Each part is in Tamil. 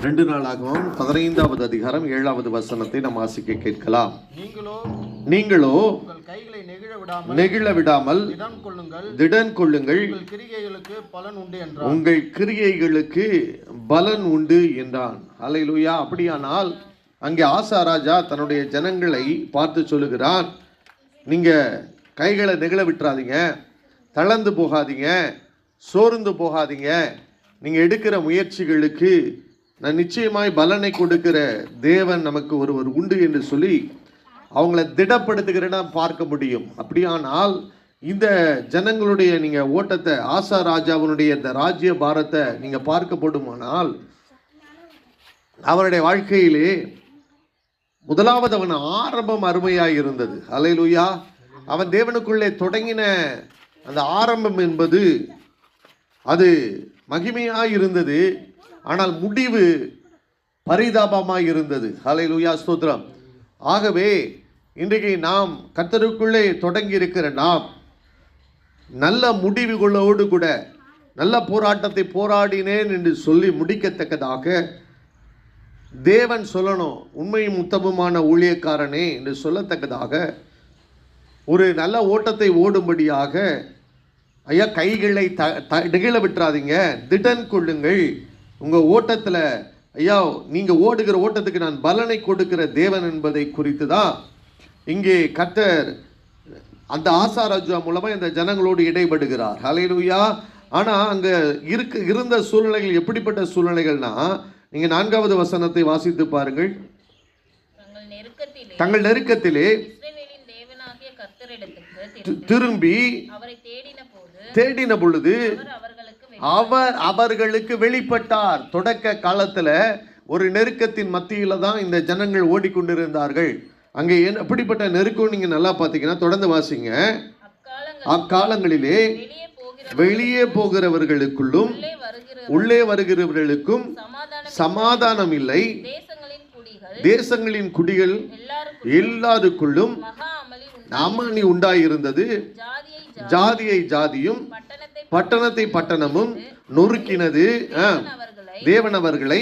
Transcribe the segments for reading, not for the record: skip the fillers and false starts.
2 நாளாகவும் 15வது அதிகாரம் 7வது வசனத்தை நாம் வாசிக்க கேட்கலாம். நீங்களோ நெகிழ விடாமல் திடன் கொள்ளுங்கள், உங்கள் கிரியைகளுக்கு பலன் உண்டு என்றான். அல்லேலூயா. அப்படியானால் அங்கே ஆசா ராஜா தன்னுடைய ஜனங்களை பார்த்து சொல்லுகிறான், நீங்க கைகளை நெகிழ விட்டுறாதீங்க, தளர்ந்து போகாதீங்க, சோர்ந்து போகாதீங்க. நீங்க எடுக்கிற முயற்சிகளுக்கு நான் நிச்சயமாய் பலனை கொடுக்கிற தேவன் நமக்கு ஒருவர் உண்டு என்று சொல்லி அவங்கள திடப்படுத்துகிறத பார்க்க முடியும். அப்படியானால் இந்த ஜனங்களுடைய நீங்க ஓட்டத்தை, ஆசா ராஜாவினுடைய இந்த ராஜ்ய பாரத்தை நீங்க பார்க்க போடுமானால் அவருடைய வாழ்க்கையிலே முதலாவது அவன் ஆரம்பம் அருமையாய் இருந்தது. அல்லேலூயா. அவன் தேவனுக்குள்ளே தொடங்கின அந்த ஆரம்பம் என்பது அது மகிமையாய் இருந்தது. ஆனால் முடிவு பரிதாபமாய் இருந்தது. ஹல்லேலூயா, ஸ்தோத்திரம். ஆகவே இன்றைக்கு நாம் கர்த்தருக்குள்ளே தொடங்கி இருக்கிற நாம் நல்ல முடிவுகளோடு கூட நல்ல போராட்டத்தை போராடினேன் என்று சொல்லி முடிக்கத்தக்கதாக தேவன் சொல்லணும், உண்மையும் உத்தமமான ஊழியக்காரனே என்று சொல்லத்தக்கதாக ஒரு நல்ல ஓட்டத்தை ஓடும்படியாக ஐயா கைகளை நெகிழ விட்டுறாதீங்க, திடன் கொள்ளுங்கள். உங்கள் ஓட்டத்தில் ஐயா நீங்கள் ஓடுகிற ஓட்டத்துக்கு நான் பலனை கொடுக்கிற தேவன் என்பதை குறித்து தான் இங்கே கர்த்தர் அந்த ஆசா ராஜா மூலமாக இந்த ஜனங்களோடு இடைபடுகிறார். ஹல்லேலூயா. ஆனால் அங்கே இருந்த சூழ்நிலைகள் எப்படிப்பட்ட சூழ்நிலைகள்னா, நீங்கள் 4வது வசனத்தை வாசித்து பாருங்கள். தங்கள் நெருக்கத்திலே திரும்பி தேடின பொழுது அவர் அவர்களுக்கு வெளிப்பட்டார். தொடக்க காலத்துல ஒரு நெருக்கத்தின் மத்தியில தான் இந்த ஜனங்கள் ஓடிக்கொண்டிருந்தார்கள். அங்கே எப்படிப்பட்ட நெருக்கம் நீங்க நல்லா பார்த்தீங்கன்னா தொடர்ந்து வாசிங்க. அக்காலங்களிலே வெளியே போகிறவர்களுக்குள்ளும் உள்ளே வருகிறவர்களுக்கும் சமாதானம் இல்லை, தேசங்களின் குடிகள் எல்லாருக்குள்ளும் அமளி உண்டாயிருந்தது. ஜாதியை ஜாதியும் பட்டணத்தை பட்டணமும் நொறுக்கினது. தேவன் அவர்களை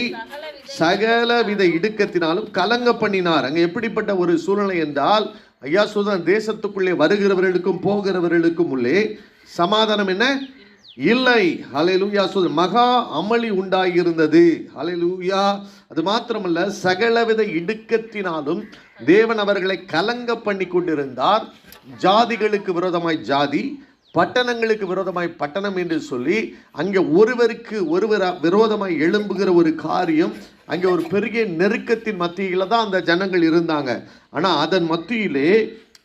சகலவித இடுக்கத்தினாலும் கலங்க பண்ணினார். அங்கே எப்படிப்பட்ட ஒரு சூழ்நிலை என்றால், ஐயா சொல்றான், தேசத்துக்குள்ளே வருகிறவர்களுக்கும் போகிறவர்களுக்கும் உள்ளே சமாதானம் என்ன இல்லை. ஹல்லேலூயா. மகா அமளி உண்டாயிருந்தது. ஹல்லேலூயா. அது மாத்திரமல்ல, சகலவித இடுக்கத்தினாலும் தேவன் அவர்களை கலங்க பண்ணி கொண்டிருந்தார். ஜாதிகளுக்கு விரோதமாய் ஜாதி, பட்டணங்களுக்கு விரோதமாய் பட்டணம் என்று சொல்லி அங்கே ஒருவருக்கு ஒருவர் விரோதமாய் எழும்புகிற ஒரு காரியம். அங்கே ஒரு பெரிய நெருக்கத்தின் மத்தியில தான் அந்த ஜனங்கள் இருந்தாங்க. ஆனால் அதன் மத்தியிலே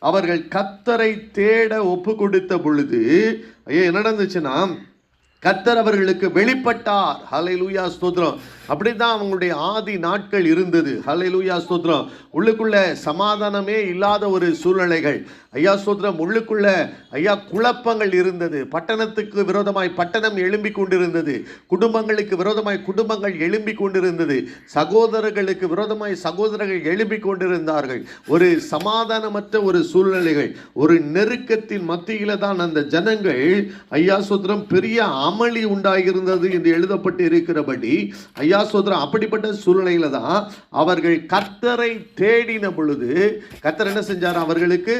அவர்கள் கர்த்தரை தேட ஒப்பு கொடுத்த பொழுது என்ன நடந்துச்சுன்னா, கர்த்தர் அவர்களுக்கு வெளிப்பட்டார். ஹல்லேலூயா, ஸ்தோத்திரம். அப்படிதான் அவங்களுடைய ஆதி நாட்கள் இருந்தது. ஹல்லேலூயா, ஸ்தோத்திரம். உள்ளுக்குள்ள சமாதானமே இல்லாத ஒரு சூழ்நிலைகள். ஐயா ஸ்தோத்திரம். உள்ளுக்குள்ள ஐயா குழப்பங்கள் இருந்தது. பட்டணத்துக்கு விரோதமாய் பட்டணம் எழும்பி கொண்டிருந்தது. குடும்பங்களுக்கு விரோதமாய் குடும்பங்கள் எழும்பி கொண்டிருந்தது. சகோதரர்களுக்கு விரோதமாய் சகோதரர்கள் எழும்பி கொண்டிருந்தார்கள். ஒரு சமாதானமற்ற ஒரு சூழ்நிலைகள், ஒரு நெருக்கத்தின் மத்தியில தான் அந்த ஜனங்கள் ஐயா ஸ்தோத்திரம் பெரிய அமளி உண்டாகியிருந்தது என்று எழுதப்பட்டு இருக்கிறபடி ஐயா ஸ்தோத்திரம் அப்படிப்பட்ட சூழ்நிலையில தான் அவர்கள் கர்த்தரை தேடின பொழுது கர்த்தர் என்ன செஞ்சார்? அவர்களுக்கு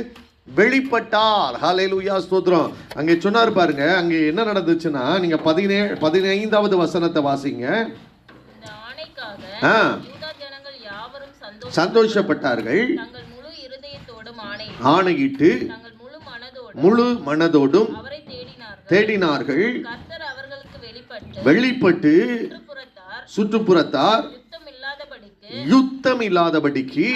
வெளிப்பட்டார். ஹல்லேலூயா, ஸ்தோத்திரம். அங்கே சொன்னார் பாருங்க, அங்கே என்ன நடந்துச்சுன்னா, நீங்க 15வது வசனத்தை வாசிங்க. சந்தோஷப்பட்டார்கள், ஆணையிட்டு முழு மனதோடும் தேடினார்கள். வெளிப்பட்டு சுற்றுப்புறத்தார் யுத்தம் இல்லாதபடிக்கு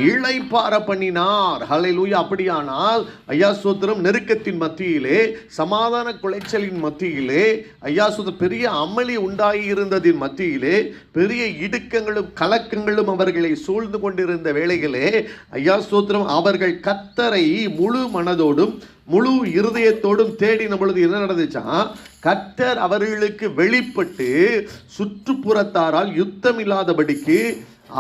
இளைப்பாற பண்ணினார். ஹல்லேலூயா. அப்படியானால் ஐயா ஸ்தோத்திரம், நெருக்கத்தின் மத்தியிலே, சமாதான குலைச்சலின் மத்தியிலே, ஐயா ஸ்தோத்திரம் பெரிய அமளி உண்டாகி இருந்ததின் மத்தியிலே, பெரிய இடுக்கங்களும் கலக்கங்களும் அவர்களை சூழ்ந்து கொண்டிருந்த வேளைகளே ஐயா ஸ்தோத்திரம் அவர்கள் கர்த்தரை முழு மனதோடும் முழு இருதயத்தோடும் தேடின பொழுது என்ன நடந்துச்சா, கர்த்தர் அவர்களுக்கு வெளிப்பட்டு சுற்றுப்புறத்தாரால் யுத்தம் இல்லாதபடிக்கு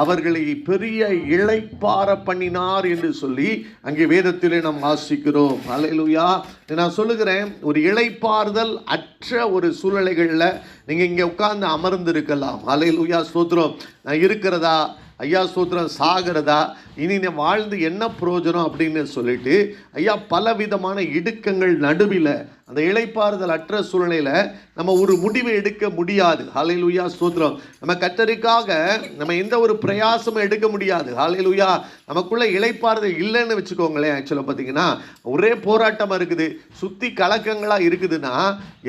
அவர்களை பெரிய இளைப்பாற பண்ணினார் என்று சொல்லி அங்கே வேதத்திலே நாம் வாசிக்கிறோம். அல்லேலூயா. நான் சொல்லுகிறேன், ஒரு இளைப்பாறுதல் அற்ற ஒரு சூழ்நிலைகளில் நீங்கள் இங்கே உட்கார்ந்து அமர்ந்திருக்கலாம். அல்லேலூயா, ஸ்தோத்திரம். நான் இருக்கிறதா, ஐயா ஸ்தோத்திரம், சாகிறதா, இனி நான் வாழ்ந்து என்ன பிரயோஜனம் அப்படின்னு சொல்லிட்டு ஐயா பலவிதமான இடுக்கங்கள் நடுவில் அந்த இளைப்பாறுதல் அற்ற சூழ்நிலையில் நம்ம ஒரு முடிவை எடுக்க முடியாது. ஹல்லேலூயா, ஸ்தோத்திரம். நம்ம கர்த்தருக்காக நம்ம எந்த ஒரு பிரயாசமும் எடுக்க முடியாது. ஹல்லேலூயா. நமக்குள்ள இளைப்பாறுதல் இல்லைன்னு வச்சுக்கோங்களேன். ஆக்சுவலாக பார்த்தீங்கன்னா ஒரே போராட்டமாக இருக்குது, சுற்றி கலக்கங்களாக இருக்குதுன்னா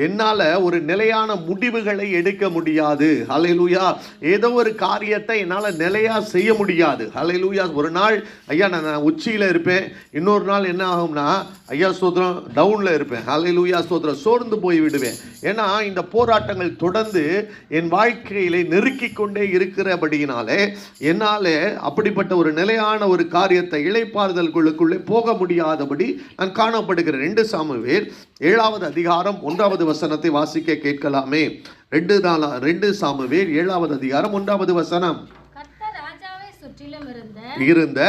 என்னால் ஒரு நிலையான முடிவுகளை எடுக்க முடியாது. ஹல்லேலூயா. ஏதோ ஒரு காரியத்தை என்னால் நிலையாக செய்ய முடியாது. ஹல்லேலூயா. ஒரு நாள் ஐயா நான் உச்சியில் இருப்பேன், இன்னொரு நாள் என்ன ஆகும்னா ஐயா ஸ்தோத்திரம் டவுனில் இருப்பேன். ஹல்லேலூயா, ஸ்தோத்திரம். சோர்ந்து போய் விடுவேன். ஏன்னா இந்த போராட்டங்கள் தொடர்ந்து என் வாழ்க்கையிலே நெருக்கி கொண்டே இருக்கிறபடியினாலே என்னால் அப்படிப்பட்ட ஒரு நிலையான ஒரு காரியத்தை இளைப்பாறுதல்களுக்குள்ளே போக முடியாதபடி நான் காணப்படுகிறேன். 2 சாமுவேல் 7வது அதிகாரம் 1வது வசனத்தை வாசிக்க கேட்கலாமே. 2 சாமுவேல் 7வது அதிகாரம் 1வது வசனம். இருந்த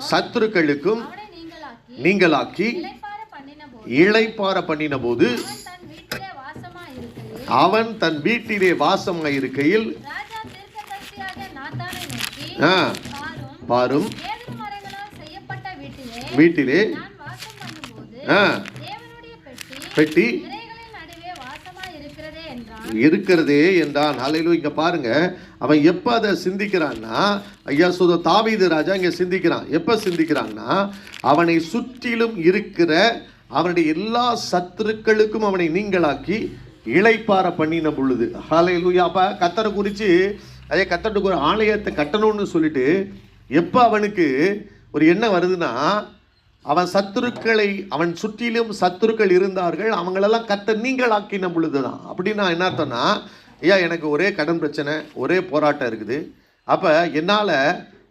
சத்துருக்களுக்கும் நீங்களாக்கி இளைப்பாற பண்ணின போது அவன் தன் வீட்டிலே வாசமாயிருக்கையில் பாரும் வீட்டிலே பெட்டி இருக்கிறதே என்றான். அல்லேலூயா. இங்க பாருங்க, அவன் எப்ப அதை சிந்திக்கிறான்னா ஐயா சொல்ற தாவீது ராஜா இங்க சிந்திக்கிறான். எப்ப சிந்திக்கிறான்னா அவனை சுற்றிலும் இருக்கிற அவனுடைய எல்லா சத்துருக்களுக்கும் அவனை நீங்களாக்கி இளைப்பாற பண்ணின பொழுது. ஹல்லேலூயா. அப்ப கர்த்தரை குறித்து ஐயா கர்த்தருக்கு ஒரு ஆலயத்தை கட்டணும்னு சொல்லிட்டு எப்ப அவனுக்கு ஒரு எண்ணம் வருதுன்னா அவன் சத்துருக்களை, அவன் சுற்றிலும் சத்துருக்கள் இருந்தார்கள், அவங்களெல்லாம் கர்த்தர் நீங்களாக்கின பொழுதுதான். அப்படின்னா என்ன அர்த்தம்னா ஐயா எனக்கு ஒரே கடன் பிரச்சனை, ஒரே போராட்டம் இருக்குது, அப்போ என்னால்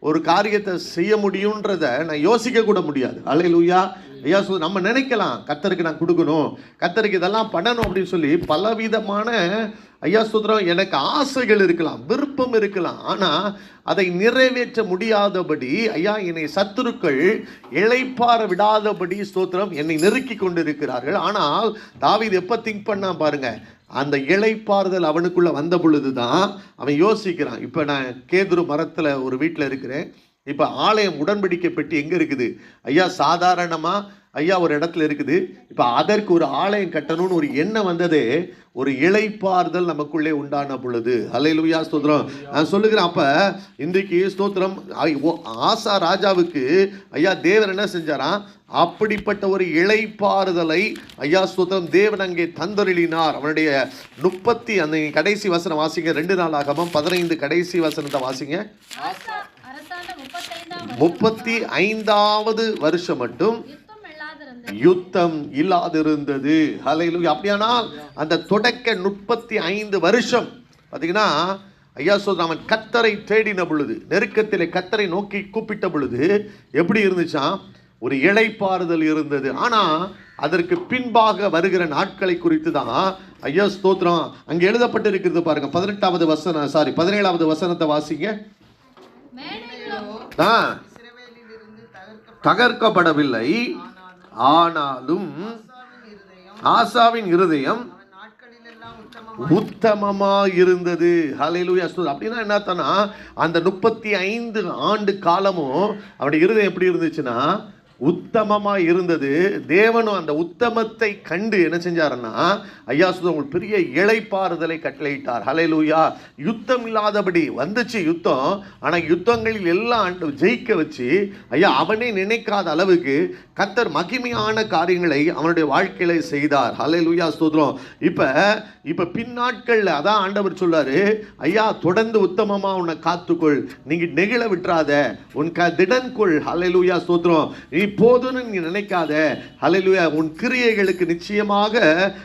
ஒரு காரியத்தை செய்ய முடியுன்றதை நான் யோசிக்க கூட முடியாது. அல்லேலூயா. ஐயா நம்ம நினைக்கலாம் கர்த்தருக்கு நான் கொடுக்கணும், கர்த்தருக்கு இதெல்லாம் பண்ணணும் அப்படின்னு சொல்லி பலவிதமான ஐயா ஸ்தோத்திரம் எனக்கு ஆசைகள் இருக்கலாம், விருப்பம் இருக்கலாம். ஆனால் அதை நிறைவேற்ற முடியாதபடி ஐயா என்னை சத்துருக்கள் இளைப்பாற விடாதபடி ஸ்தோத்திரம் என்னை நெருக்கி கொண்டு இருக்கிறார்கள். ஆனால் தாவீது எப்போ திங்க் பண்ணா பாருங்க, அந்த இளைப்பாறுதல் அவனுக்குள்ள வந்த பொழுது தான் அவன் யோசிக்கிறான். இப்போ நான் கேதுரு மரத்தில் ஒரு வீட்டில் இருக்கிறேன். இப்போ ஆலயம் உடன்படிக்கை பெட்டி எங்கே இருக்குது ஐயா? சாதாரணமாக ஐயா ஒரு இடத்துல இருக்குது. இப்போ அதற்கு ஒரு ஆலயம் கட்டணும்னு ஒரு எண்ணம் வந்ததே ஒரு இளைப்பாறுதல் நமக்குள்ளே உண்டான பொழுது. அல்லேலூயா, ஸ்தோத்திரம். நான் சொல்லுகிறேன், அப்போ இன்றைக்கு ஸ்தோத்திரம் ஆசா ராஜாவுக்கு ஐயா தேவன் என்ன செஞ்சாராம்? அப்படிப்பட்ட ஒரு இளைப்பாறுதலை ஐயா ஸ்தோத்திரம் தேவன் அங்கே தந்தருளினார். அவனுடைய 30 அந்த கடைசி வசனம் வாசிங்க. 2 நாளாகமம் 15 கடைசி வசனத்தை வாசிங்க. 35வது வருஷம் மட்டும் யுத்தம் இல்லாதிருந்தது. ஹல்லேலூயா. அப்படியானால் அந்த தொடக்க 35 வருஷம் பார்த்தீங்கன்னா ஐயா சொல்ற அவன் கர்த்தரை தேடின பொழுது, நெருக்கத்திலே கர்த்தரை நோக்கி கூப்பிட்ட பொழுது எப்படி இருந்துச்சான்? ஒரு இளைப்பாறுதல் இருந்தது. ஆனால் அதற்கு பின்பாக வருகிற நாட்களை குறித்து தான் ஐயா ஸ்தோத்திரம் அங்கே எழுதப்பட்டிருக்கிறது பாருங்க. 18வது வசனம், 17வது வசனத்தை வாசிங்க. தகர்க்கப்படவில்லை, ஆனாலும் ஆசாவின் இருதயம் உத்தமமா இருந்தது. ஹல்லேலூயா. அப்படின்னா என்னன்னா அந்த 35 ஆண்டு காலமும் அவருடைய இருதயம் எப்படி இருந்துச்சுன்னா உத்தமமாக இருந்தது. தேவனும் அந்த உத்தமத்தை கண்டு என்ன செஞ்சாருன்னா ஐயா உங்களுக்கு பெரிய இளைப்பாறுதலை கட்டளையிட்டார். ஹல்லேலூயா. யுத்தம் இல்லாதபடி வந்துச்சு யுத்தம், ஆனால் யுத்தங்களில் எல்லாம் ஜெயிக்க வச்சு ஐயா அவனே நினைக்காத அளவுக்கு கர்த்தர் மகிமையான காரியங்களை அவனுடைய வாழ்க்கையில செய்தார். ஹல்லேலூயா, ஸ்தோத்திரம். இப்போ பின்னாட்களில் அதான் ஆண்டவர் சொல்லாரு, ஐயா தொடர்ந்து உத்தமமா உன்னை காத்துக்கொள், நீங்க நெகிழ விட்டுறாத, உன் திடன்கொள். ஹல்லேலூயா, ஸ்தோத்திரம். நீ போதும்னு நீ நினைக்காத. ஹல்லேலூயா. உன் கிரியைகளுக்கு நிச்சயமாக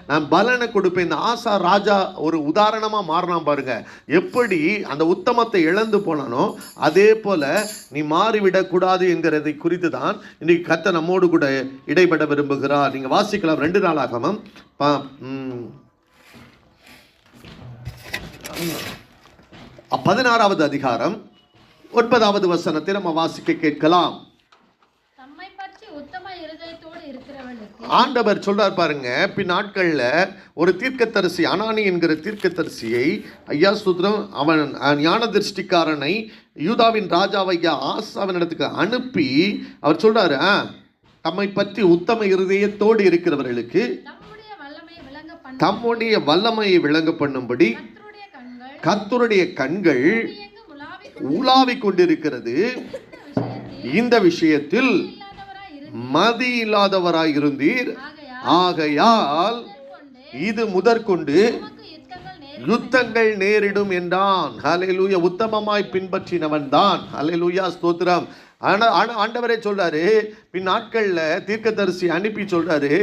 நான் பலனை கொடுப்பேன். இந்த ஆசா ராஜா ஒரு உதாரணமா மாறினான் பாருங்க. எப்படி அந்த உத்தமத்தை இழந்து போனானோ அதே போல நீ மாறிவிடக் கூடாது என்கிறதை குறித்து தான் இன்னைக்கு கர்த்தர் நம்மோடு கூட இடைபட விரும்புகிறார். நீங்க வாசிக்கலாம் 2 நாளாகமம் 16வது அதிகாரம் 9வது வசனத்தை நம்ம வாசிக்க கேட்கலாம். ஆண்டவர் சொல்றார் பாருங்க, பின் நாட்கள்ல ஒரு தீர்க்கதரிசி அனானி என்கிற தீர்க்கதரிசியை ஐயா சுத்ரம் அவன் ஞான திருஷ்டிக்காரனை யூதாவின் ராஜாவையா ஆசாவினிடத்துக்கு அனுப்பி அவர் சொல்றாரு, தம்மை பற்றி உத்தம இருதயத்தோடு இருக்கிறவர்களுக்கு தம்முடைய வல்லமையை விளங்க பண்ணும்படி கர்த்தருடைய கண்கள் உலாவிக் கொண்டிருக்கிறது. இந்த விஷயத்தில் மதி இல்லாதவராய் இருந்தீர், ஆகையால் இது முதற்கொண்டு யுத்தங்கள் நேரிடும் என்றான். ஹல்லேலூயா. உத்தமமாய் பின்பற்றினவன் தான். ஹல்லேலூயா, ஸ்தோத்திரம். ஆண்டவரே சொல்றாரு, பின் நாட்கள்ல தீர்க்கதரிசி அனுப்பி சொல்றாரு,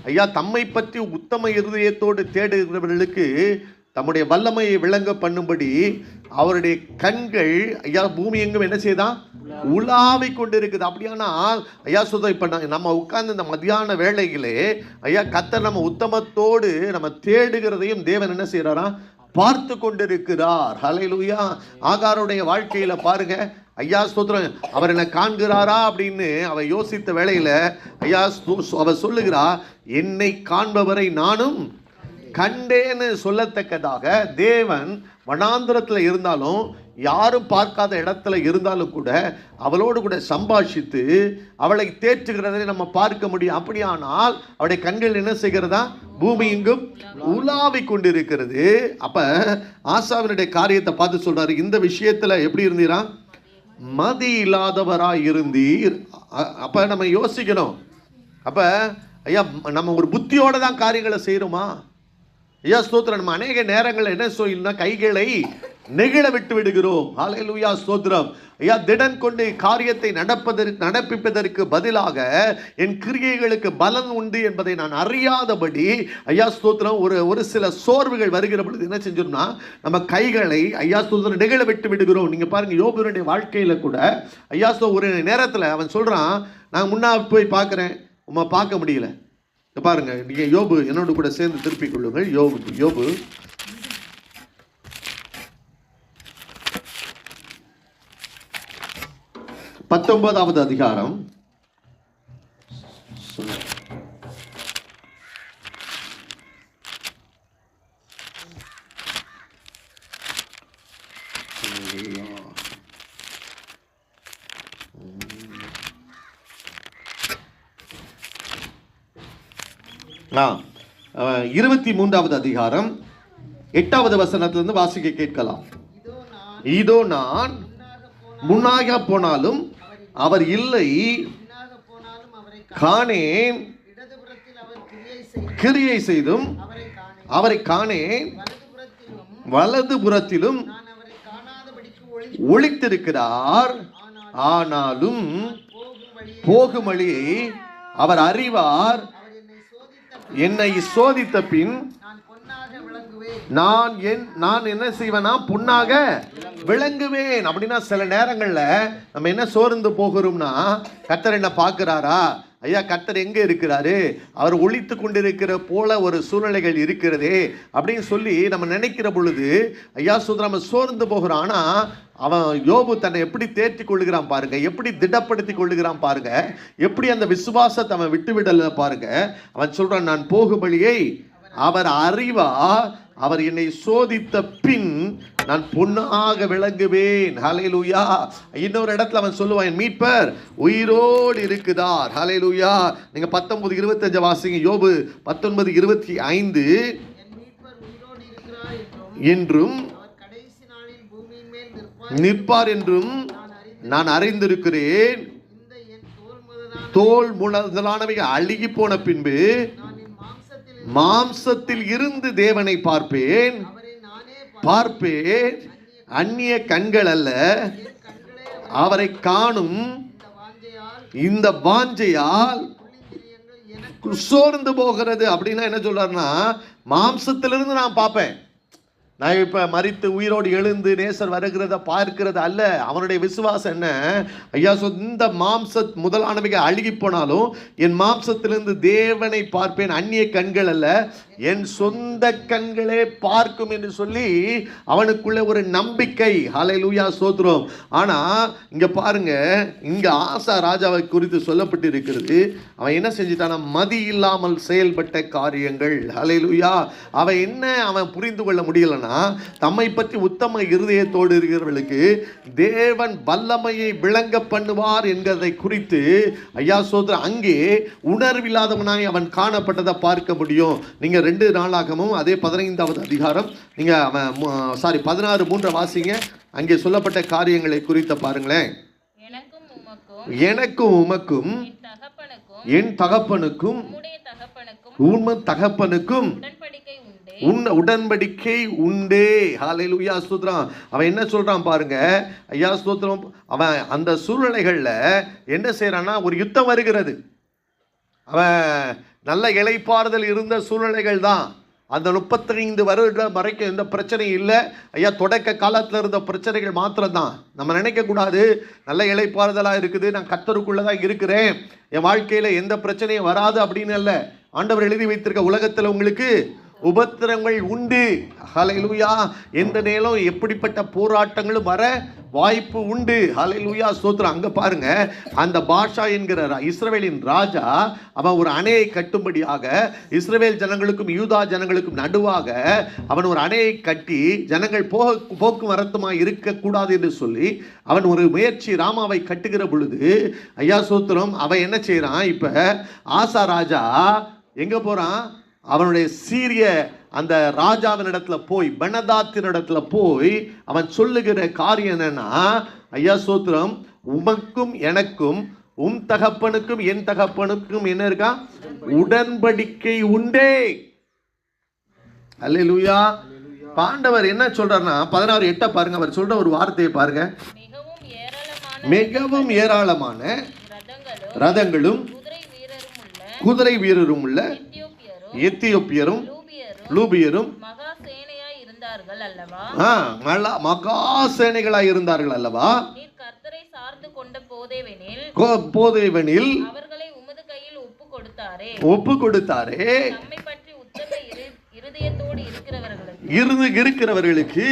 ஐயா தம்மை பற்றி உத்தம இருதயத்தோடு தேடுகிறவர்களுக்கு தம்முடைய வல்லமையை விளங்க பண்ணும்படி அவருடைய கண்கள் ஐயா பூமி எங்கும் என்ன செய்தான் உலாவிக் கொண்டு இருக்குது. அப்படியானால் ஐயா சொல்ற, இப்ப நம்ம உட்கார்ந்து இந்த மத்தியான வேளைகளே ஐயா கர்த்தர் நம்ம உத்தமத்தோடு நம்ம தேடுகிறதையும் தேவன் என்ன செய்யறாரா பார்த்து கொண்டிருக்கிறார். ஹல்லேலூயா. ஆகாருடைய வாழ்க்கையில பாருங்க ஐயா ஸ்தோத்திரம், அவர் என்ன காண்கிறாரா அப்படின்னு அவ யோசித்த வேளையில ஐயா அவர் சொல்லுகிறா, என்னை காண்பவரை நானும் கண்டேன்னு சொல்லத்தக்கதாக தேவன் வனாந்திரத்தில் இருந்தாலும் யாரும் பார்க்காத இடத்துல இருந்தாலும் கூட அவளோடு கூட சம்பாஷித்து அவளை தேற்றுகிறதை நம்ம பார்க்க முடியும். அப்படியானால் அவருடைய கண்கள் என்ன செய்கிறதா பூமி எங்கும் உலாவிக் கொண்டிருக்கிறது. அப்ப ஆசாவினுடைய காரியத்தை பார்த்து சொல்றாரு, இந்த விஷயத்துல எப்படி இருந்தீரா மதி இல்லாதவராய் இருந்தீர். அப்ப நம்ம யோசிக்கணும், அப்ப ஐயா நம்ம ஒரு புத்தியோட தான் காரியங்களை செய்யறோமா? ஐயா ஸ்தோத்திரம். நம்ம அநேக நேரங்கள் என்ன சொல்லினா கைகளை நெகிழ விட்டு விடுகிறோம். ஹல்லேலூயா, ஸ்தோத்திரம். ஐயா திடன் கொண்டு காரியத்தை நடப்பிப்பதற்கு பதிலாக என் கிரியைகளுக்கு பலன் உண்டு என்பதை நான் அறியாதபடி ஐயா ஸ்தோத்திரம் ஒரு சில சோர்வுகள் வருகிற பொழுது என்ன செஞ்சோம்னா நம்ம கைகளை ஐயா ஸ்தோத்திரம் நெகிழ விட்டு விடுகிறோம். நீங்க பாருங்க, யோபுனுடைய வாழ்க்கையில கூட ஐயா ஒரு நேரத்தில் அவன் சொல்றான், நான் முன்னா போய் பார்க்கிறேன், உம்மை பார்க்க முடியல. பாருங்க, நீங்க யோபு என்னோடு கூட சேர்ந்து திருப்பிக் கொள்ளுங்கள். யோபு 19வது அதிகாரம் 23வது அதிகாரம் 8வது வசனத்திலிருந்து வாசிக்க கேட்கலாம். இதோ நான் முன்னாக போனாலும் அவர் இல்லை, காணேன், கிரியை செய்தும் அவரை காணேன், வலது புறத்திலும் ஒளித்திருக்கிறார், ஆனாலும் போகும் வழியை அவர் அறிவார். என்னை சோதித்த பின் நான் என்ன செய்வேனா பொன்னாக விளங்குவேன். அப்படின்னா சில நேரங்கள்ல நம்ம என்ன சோர்ந்து போகிறோம்னா, கர்த்தர் என்ன பார்க்கிறாரா? ஐயா கர்த்தர் எங்க இருக்கிறாரு? அவர் ஒளித்து கொண்டிருக்கிற போல ஒரு சூழ்நிலைகள் இருக்கிறதே அப்படின்னு சொல்லி நம்ம நினைக்கிற பொழுது ஐயா நம்ம சோர்ந்து போகிறோம். ஆனா அவன் யோபு தன்னை எப்படி தேர்த்தி கொள்ளுகிறான் பாருங்க, எப்படி திடப்படுத்தி கொள்ளுகிறான் பாருங்க, எப்படி அந்த விசுவாசத்தை அவன் விட்டு விடல பாருங்க. அவன் சொல்றான், நான் போகும்படியை அவர் அறிவார், அவர் என்னை சோதித்த பின் நான் பொன்னாக விளங்குவேன். ஹல்லேலூயா. இன்னொரு இடத்துல அவன் சொல்லுவான், என் மீட்பர் உயிரோடு இருக்குதார். ஹல்லேலூயா. நீங்க 19:25 வாசிங்க. யோபு 19:25 என்றும் நிற்பார் என்றும் நான் அறிந்திருக்கிறேன். தோல் முதலானவைகள் அழுகி போன பின்பு மாம்சத்தில் இருந்து தேவனை பார்ப்பேன். அந்நிய கண்கள் அல்ல, அவரை காணும் இந்த வாஞ்சையால் சோர்ந்து போகிறது. அப்படின்னா என்ன சொல்றாருன்னா, மாம்சத்திலிருந்து நான் பார்ப்பேன். நான் இப்போ மரித்து உயிரோடு எழுந்து நேசர் வருகிறத பார்க்கிறது அல்ல. அவனுடைய விசுவாசம் என்ன? ஐயா இந்த மாம்ச முதலானவைகள் அழுகி போனாலும் என் மாம்சத்திலிருந்து தேவனை பார்ப்பேன். அந்நிய கண்கள் அல்ல, என் சொந்த கண்களே பார்க்கும் என்று சொல்லி அவனுக்குள்ள ஒரு நம்பிக்கை. ஹல்லேலூயா, ஸ்தோத்திரம். ஆனா இங்க பாருங்க, இங்க ஆசா ராஜாவை குறித்து சொல்லப்பட்டு இருக்கிறது. அவன் என்ன செஞ்சிட்டானா, மதி இல்லாமல் செயல்பட்ட காரியங்கள். ஹல்லேலூயா. அவன் புரிந்து கொள்ள முடியலன்னா, தம்மை பற்றி உத்தம இருதயத்தோடு இருக்கிறவர்களுக்கு தேவன் வல்லமையை விளங்க பண்ணுவார் என்கிறதை குறித்து ஐயா சோதரன் அங்கே உணர்வில்லாதவனாய் அவன் காணப்பட்டதை பார்க்க முடியும். நீங்க 2 நாளாகமும் அதே 15வது அதிகாரம் நீங்க 16:3 வாசிங்க. அங்கே சொல்லப்பட்ட காரியங்களை குறித்த பாருங்களேன். எனக்கும் உமக்கும் என் தகப்பனுக்கும் உன் தகப்பனுக்கும் உடன்படிக்கை உண்டே. ஹல்லேலூயா, ஸ்தோத்திரம். அவன் என்ன சொல்றான் பாருங்க ஐயா ஸ்தோத்திரம். அவன் அந்த சூழ்நிலைகள்ல என்ன செய்யறான்னா, ஒரு யுத்தம் வருகிறது. அவன் நல்ல இளைப்பாறுதல் இருந்த சூழ்நிலைகள் தான். அந்த 35 வருடம் வரைக்கும் எந்த பிரச்சனையும் இல்லை ஐயா. தொடக்க காலத்தில் இருந்த பிரச்சனைகள் மாத்திரம்தான். நம்ம நினைக்கக்கூடாது நல்ல இளைப்பாறுதலாக இருக்குது, நான் கர்த்தருக்குள்ளதான் இருக்கிறேன், என் வாழ்க்கையில் எந்த பிரச்சனையும் வராது அப்படின்னு அல்ல. ஆண்டவர் எழுதி வைத்திருக்க உலகத்தில் உங்களுக்கு உபத்திரங்கள் உண்டு. ஹல்லேலூயா. எந்த நேரம் எப்படிப்பட்ட போராட்டங்களும் வர வாய்ப்பு உண்டு. ஹல்லேலூயா, ஸ்தோத்திரம். அங்க பாருங்க, அந்த பாஷா என்கிற இஸ்ரவேலின் ராஜா அவன் ஒரு அணையை கட்டும்படியாக இஸ்ரவேல் ஜனங்களுக்கும் யூதா ஜனங்களுக்கும் நடுவாக அவன் ஒரு அணையை கட்டி ஜனங்கள் போக்குவரத்துமாய் இருக்கக்கூடாது என்று சொல்லி அவன் ஒரு முயற்சி ராமாவை கட்டுகிற பொழுது ஐயா சோத்திரம் அவன் என்ன செய்யறான், இப்ப ஆசா ராஜா எங்க போறான், அவனுடைய சீரிய அந்த ராஜாவினிடத்துல போய் பெனதாத்தினிடத்துல போய் அவன் சொல்லுகிற காரியம் என்னன்னா, ஐயா சோத்திரம், உமக்கும் எனக்கும் உம் தகப்பனுக்கும் என் தகப்பனுக்கும் என்ன இருக்கா, உடன்படிக்கை உண்டே. அல்லேலூயா. ஆண்டவர் என்ன சொல்றாருன்னா 16:8 பாருங்க. அவர் சொல்ற ஒரு வார்த்தையை பாருங்க. மிகவும் ஏராளமான ரதங்களும் குதிரை வீரரும் உள்ள எத்தியோப்பியரும் லூபியரும் மகா சேனைகளாய் இருந்தார்கள் அல்லவா. கர்த்தரை சார்ந்து கொண்ட போதேவெனில் அவர்களை உமது கையில் ஒப்பு கொடுத்தாரே. நம்மை பற்றி உத்தம இருதயத்தோடு இருக்கிறவர்களுக்கு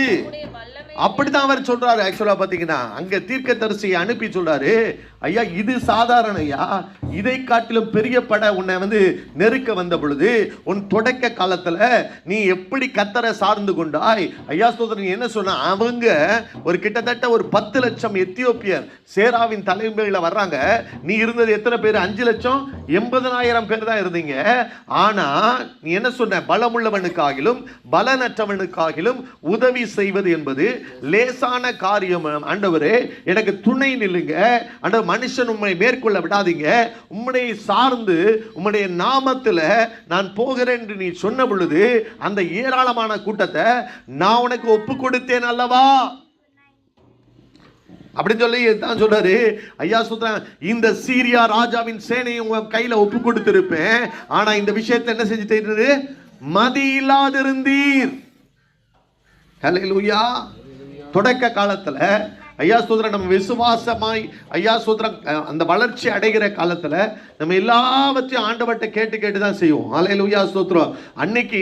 அப்படிதான் அவர் சொல்றாரு. ஆக்சுவலா பாத்தீங்கன்னா அங்க தீர்க்கதரிசியை அனுப்பி சொல்றாரு, ஐயா இது சாதாரண ஐயா, இதை காட்டிலும் பெரிய பட உன்னை நெருக்க வந்த பொழுது உன் தொடக்க காலத்துல நீ எப்படி கர்த்தரை சார்ந்து கொண்டாய். ஐயா சோதரன் என்ன சொன்ன, அவங்க ஒரு கிட்டத்தட்ட ஒரு 10 லட்சம் எத்தியோப்பியர் சேராவின் தலைமையில வர்றாங்க. நீ இருந்தது எத்தனை பேர், 5,80,000 பேர் தான் இருந்தீங்க. ஆனா நீ என்ன சொன்ன, பலமுள்ளவனுக்காகிலும் பலனற்றவனுக்காகிலும் உதவி செய்வது என்பது லேசான காரியம். ஆண்டவரே எனக்கு துணை நில்லுங்க ஆண்டவர், மனுஷன் உம்மை மேற்கொள்ள விடாதீங்க, உம்முடைய சார்ந்து உம்முடைய நாமத்துல நான் போகிறேன் என்று நீ சொன்ன பொழுது அந்த ஏராளமான கூட்டத்தை நான் உனக்கு ஒப்பு கொடுத்தேன் அல்லவா அப்படின்னு சொல்லி தான் சொல்றாரு. ஐயா சொல்றேன், இந்த சீரியா ராஜாவின் சேனையை உங்க கையில ஒப்பு கொடுத்திருப்பேன், ஆனா இந்த விஷயத்தை என்ன செஞ்சுட்டு மதி இல்லாதிருந்தீர். ஹல்லேலூயா. தொடக்க காலத்துல ஐயா சோதரன் நம்ம விசுவாசமாய் ஐயா சோதரன் அந்த வளர்ச்சி அடைகிற காலத்துல நம்ம எல்லாவற்றையும் ஆண்டவர்கிட்ட கேட்டு தான் செய்வோம். ஹல்லேலூயா, ஸ்தோத்திரம். அன்னைக்கு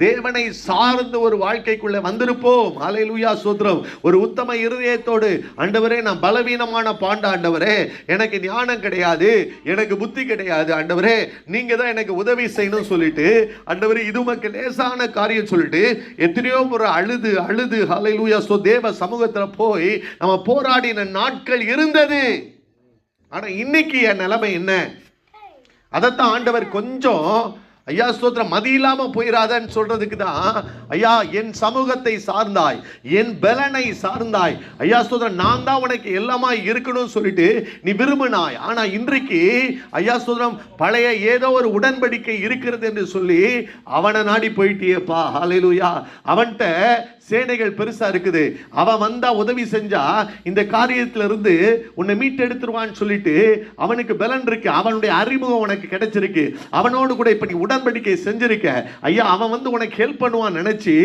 தேவனை சார்ந்த ஒரு வாழ்க்கைக்குள்ள வந்திருப்போம். ஹல்லேலூயா, ஸ்தோத்திரம். ஒரு உத்தம இருதயத்தோடு, ஆண்டவரே நான் பலவீனமான பாண்ட ஆண்டவரே, எனக்கு ஞானம் கிடையாது, எனக்கு புத்தி கிடையாது ஆண்டவரே, நீங்க தான் எனக்கு உதவி செய்யணும் சொல்லிட்டு ஆண்டவரே இது உமக்கு லேசான காரியம் சொல்லிட்டு எத்தனையோ ஒரு அழுது ஹல்லேலூயா தேவ சமூகத்துல போய் நம்ம போராடின நாட்கள் இருந்தது. ஆனா இன்னைக்கு என் நிலைமை என்ன, அதைத்தான் ஆண்டவர் கொஞ்சம் ஐயா ஸ்தோத்திரம் மதி இல்லாம போயிடாதன்னு சொல்றதுக்கு தான், ஐயா என் சமூகத்தை சார்ந்தாய், என் பலனை சார்ந்தாய், ஐயா ஸ்தோத்திரம் நான் தான் உனக்கு எல்லாமா இருக்கணும்னு சொல்லிட்டு நீ விரும்பினாய். ஆனா இன்றைக்கு ஐயா ஸ்தோத்திரம் பழைய ஏதோ ஒரு உடன்படிக்கை இருக்கிறது என்று சொல்லி அவனை நாடி போயிட்டியேப்பா. ஹல்லேலூயா. அவன்கிட்ட சேனைகள் பெருசா இருக்குது, அவன் வந்தா உதவி செஞ்சா இந்த காரியத்துல இருந்து உன்னை மீட்டெடுத்துருவான்னு சொல்லிட்டு அவனுக்கு பலன் இருக்கு, அவனுடைய அறிமுகம் உனக்கு கிடைச்சிருக்கு, அவனோடு கூட இப்ப நீ உடன்படிக்கை செஞ்சிருக்க, ஐயா அவன் உனக்கு ஹெல்ப் பண்ணுவான் நினைச்சு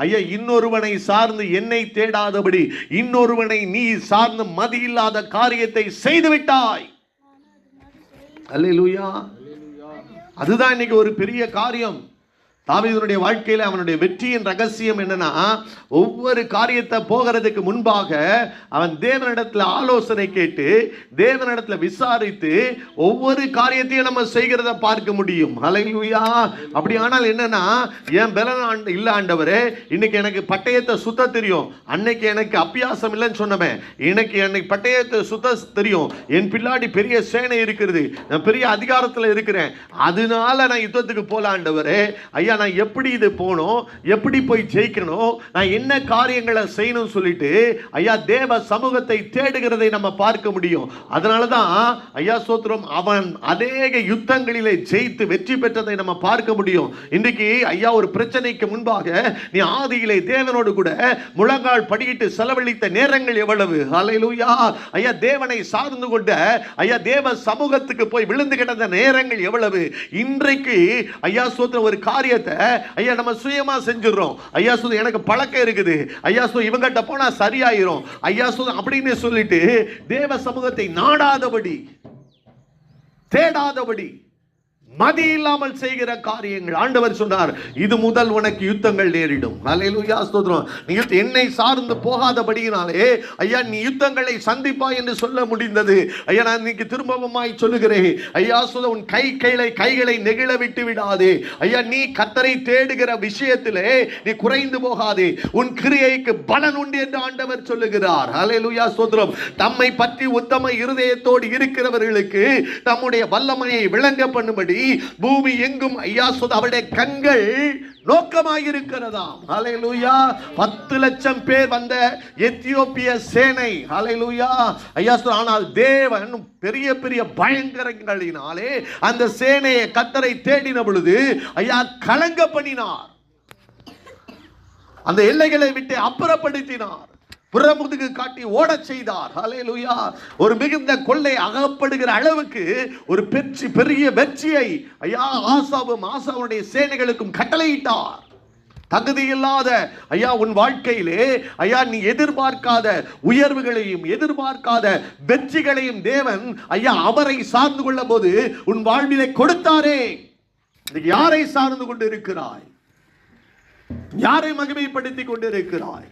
ஐயா இன்னொருவனை சார்ந்து என்னை தேடாதபடி இன்னொருவனை நீ சார்ந்து மதி இல்லாத காரியத்தை செய்து விட்டாய். அல்லேலூயா. அதுதான் இன்னைக்கு ஒரு பெரிய காரியம். தாவீதுடைய வாழ்க்கையில அவனுடைய வெற்றியின் ரகசியம் என்னன்னா, ஒவ்வொரு காரியத்தை போகிறதுக்கு முன்பாக அவன் தேவனிடத்துல ஆலோசனை கேட்டு, தேவனிடத்துல விசாரித்து ஒவ்வொரு காரியத்தையும் நம்ம செய்கிறத பார்க்க முடியும். ஹல்லேலூயா. அப்படி ஆனால் என்னன்னா, என் பலன் இல்ல ஆண்டவரே, இன்னைக்கு எனக்கு பட்டயத்தை சுத்த தெரியும், அன்னைக்கு எனக்கு அபியாசம் இல்லைன்னு சொன்னவன் எனக்கு பட்டயத்தை சுத்த தெரியும், என் பின்னாடி பெரிய சேனை இருக்கிறது, நான் பெரிய அதிகாரத்தில் இருக்கிறேன், அதனால நான் யுத்தத்துக்கு போல ஆண்டவரே. ஐயா, நான் எப்படி இது போகணும், எப்படி போய் ஜெயிக்கணும், நான் என்ன காரியங்களை செய்யணும் சொல்லிட்டு ஐயா தேவ சமூகத்தை தேடுகிறதை நம்ம பார்க்க முடியும். அதனாலதான் ஐயா சோத்திரம், அவன் அநேக யுத்தங்களிலே ஜெயித்து வெற்றி பெற்றதை நம்ம பார்க்க முடியும். இன்றைக்கு ஐயா ஒரு பிரச்சனைக்கு முன்பாக நீ ஆதியிலே தேவனோடு கூட முழங்கால் படியிட்டு செலவழித்த நேரங்கள் எவ்வளவு. ஹல்லேலூயா. ஐயா தேவனை சார்ந்து கொண்ட ஐயா தேவ சமூகத்துக்கு போய் விழுந்து கிடந்த நேரங்கள் எவ்வளவு. இன்றைக்கு ஐயா சோத்திரம் ஒரு காரியத்தை ஐயா நம்ம சுயமா செஞ்சிடறோம். ஐயா சொல்ல எனக்கு பழக்கம் இருக்குது, ஐயா சொல்ல இவங்கிட்ட போனா சரியாயிரும், ஐயா சொல்ல அப்படின்னு சொல்லிட்டு தேவ சமூகத்தை நாடாதபடி தேடாதபடி மதி இல்லாமல் செய்கிற காரியங்கள். ஆண்டவர் சொன்னார், இது முதல் உனக்கு யுத்தங்கள் நேரிடும். ஹல்லேலூயா ஸ்தோத்திரம். நீ என்னை சார்ந்து போகாதபடியினாலே ஐயா நீ யுத்தங்களை சந்திப்பாய் என்று சொல்ல முடிந்தது. ஐயா நான் இன்னைக்கு திரும்பவுமாய் சொல்லுகிறேன், ஐயா சொல்ல உன் கைகளை நெகிழ விட்டு விடாதே. ஐயா நீ கர்த்தரை தேடுகிற விஷயத்திலே நீ குறைந்து போகாதே, உன் கிரியைக்கு பலன் உண்டு என்று ஆண்டவர் சொல்லுகிறார். ஹல்லேலூயா ஸ்தோத்திரம். தம்மை பற்றி உத்தம இருதயத்தோடு இருக்கிறவர்களுக்கு தம்முடைய வல்லமையை விளங்க பண்ணும்படி பூமி எங்கும் ஐயா சொல்ல அவருடைய கண்கள் நோக்கமாயிருக்கிறதாம். ஹல்லேலூயா. 10 லட்சம் பேர் வந்த எத்தியோப்பிய சேனை. ஹல்லேலூயா. ஐயா சொல்ல, ஆனால் தேவன் பெரிய பெரிய பயங்கரங்களினாலே அந்த சேனையை கர்த்தரை தேடின பொழுது ஐயா கலங்க பண்ணினார், அந்த எல்லைகளை விட்டு அப்புறப்படுத்தினார், புறமுதுகு காட்டி ஓடச் செய்தார். ஹல்லேலூயா. ஒரு மிகுந்த கொள்ளை அகப்படுகிற அளவுக்கு ஒரு பெரிய வெற்றியை ஐயா ஆசாவுடைய சேனைகளுக்கும் கட்டளையிட்டார். தகுதியில்லாத ஐயா உன் வாழ்க்கையிலே ஐயா நீ எதிர்பார்க்காத உயர்வுகளையும் எதிர்பார்க்காத வெற்றிகளையும் தேவன் ஐயா அவரை சார்ந்து கொள்ள போது உன் வாழ்விலே கொடுத்தாரே. யாரை சார்ந்து கொண்டு இருக்கிறாய்? யாரை மகிமைப்படுத்திக் கொண்டிருக்கிறாய்?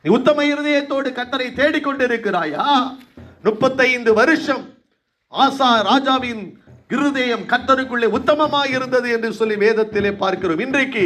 நீ உத்தம இருதயத்தோடு கர்த்தரை தேடிக்கொண்டிருக்கிறாயா? 35 வருஷம் ஆசா ராஜாவின் இருதயம் கர்த்தருக்குள்ளே உத்தமமாய் இருந்தது என்று சொல்லி வேதத்திலே பார்க்கிறோம். இன்றைக்கு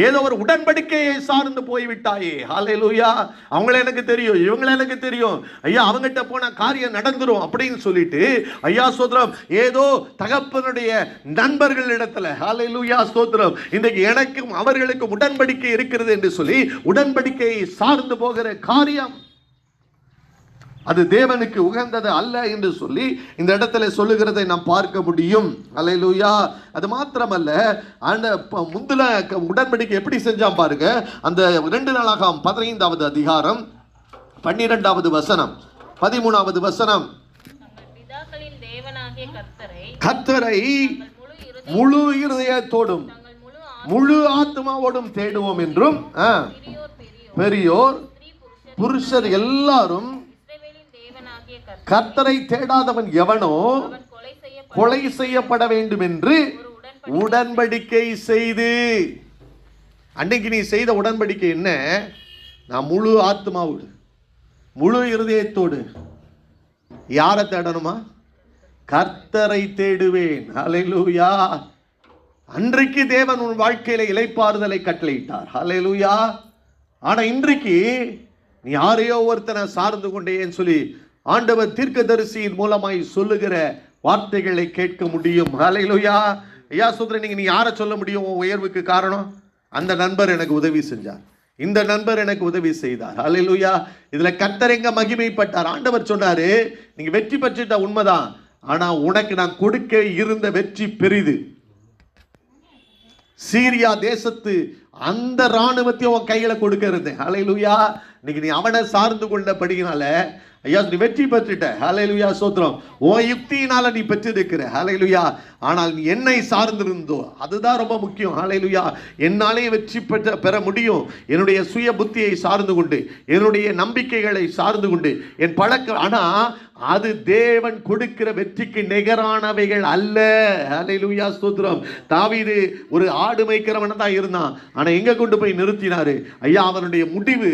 ஏதோ ஒரு உடன்படிக்கையை சார்ந்து போய்விட்டாயே. ஹல்லேலூயா. அவங்கள எனக்கு தெரியும், இவங்கள எனக்கு தெரியும், ஐயா அவங்ககிட்ட போன காரியம் நடந்துரும் அப்படின்னு சொல்லிட்டு ஐயா ஸ்தோத்திரம் ஏதோ தகப்பனுடைய நண்பர்கள் இடத்துல ஹல்லேலூயா ஸ்தோத்திரம் இன்றைக்கு எனக்கும் அவர்களுக்கும் உடன்படிக்கை இருக்கிறது என்று சொல்லி உடன்படிக்கையை சார்ந்து போகிற காரியம் அது தேவனுக்கு உகந்தது அல்ல என்று சொல்லி இந்த இடத்துல சொல்லுகிறதை நாம் பார்க்க முடியும். ஹல்லேலூயா. அது மாத்திரமல்ல, அந்த முந்தின உடன்படிக்கை எப்படி செஞ்சான் பாருங்க. அந்த 2 நாளாகமம் 15வது அதிகாரம் 12வது வசனம் 13வது வசனம், கர்த்தரை முழு இருதயத்தோடும் முழு ஆத்மாவோடும் தேடுவோம் என்றும் பெரியோர் புருஷர் எல்லாரும் கர்த்தரை தேடாதவன் எவனோ கொலை செய்யப்பட வேண்டும் என்று உடன்படிக்கை செய்து. அன்னைக்கு நீ செய்த உடன்படிக்கை என்ன? நான் முழு ஆத்மாவோடு முழு இருதயத்தோடு யாரை தேடணுமா? கர்த்தரை தேடுவேன். ஹல்லேலூயா. அன்றைக்கு தேவன் உன் வாழ்க்கையில இளைப்பாறுதலை கட்டளையிட்டார். ஹல்லேலூயா. ஆனா இன்றைக்கு நீ யாரையோ ஒருத்தனை சார்ந்து கொண்டேன்னு சொல்லி ஆண்டவர் தீர்க்கதரிசியின் மூலமாய் சொல்லுகிற வார்த்தைகளை கேட்க முடியும். ஹல்லேலூயா. ஐயா சொல்றேன், நீங்க யாரை சொல்ல முடியும் உன் உயர்வுக்கு காரணம்? அந்த நண்பர் எனக்கு உதவி செஞ்சார், இந்த நண்பர் எனக்கு உதவி செய்தார். ஹல்லேலூயா. இதுல கர்த்தர் எங்க மகிமைப்பட்டார்? ஆண்டவர் சொன்னாரு, நீங்க வெற்றி பெற்றுட்ட உண்மைதான், ஆனா உனக்கு நான் கொடுக்க இருந்த வெற்றி பெரிது. சீரியா தேசத்து அந்த ராணுவத்தையும் உன் கையில கொடுக்க இருந்தேன். ஹல்லேலூயா. இன்னைக்கு நீ அவனை சார்ந்து கொண்டபடினால ஐயா நீ வெற்றி பெற்றுட்ட. ஹல்லேலூயா ஸ்தோத்திரம். உன் யுக்தியினால நீ பெற்றிருக்கிற. ஹல்லேலூயா. ஆனால் நீ என்னை சார்ந்திருந்தோ அதுதான் ரொம்ப முக்கியம். ஹல்லேலூயா. என்னாலே வெற்றி பெற முடியும். என்னுடைய சுய புத்தியை சார்ந்து கொண்டு, என்னுடைய நம்பிக்கைகளை சார்ந்து கொண்டு, என் பழக்கம். ஆனா அது தேவன் கொடுக்கிற வெற்றிக்கு நிகரானவைகள் அல்ல. ஹல்லேலூயா ஸ்தோத்திரம். தாவீது ஒரு ஆடு மேய்க்கிறவனா தான் இருந்தான். ஆனா எங்க கொண்டு போய் நிறுத்தினாரு? ஐயா அவனுடைய முடிவு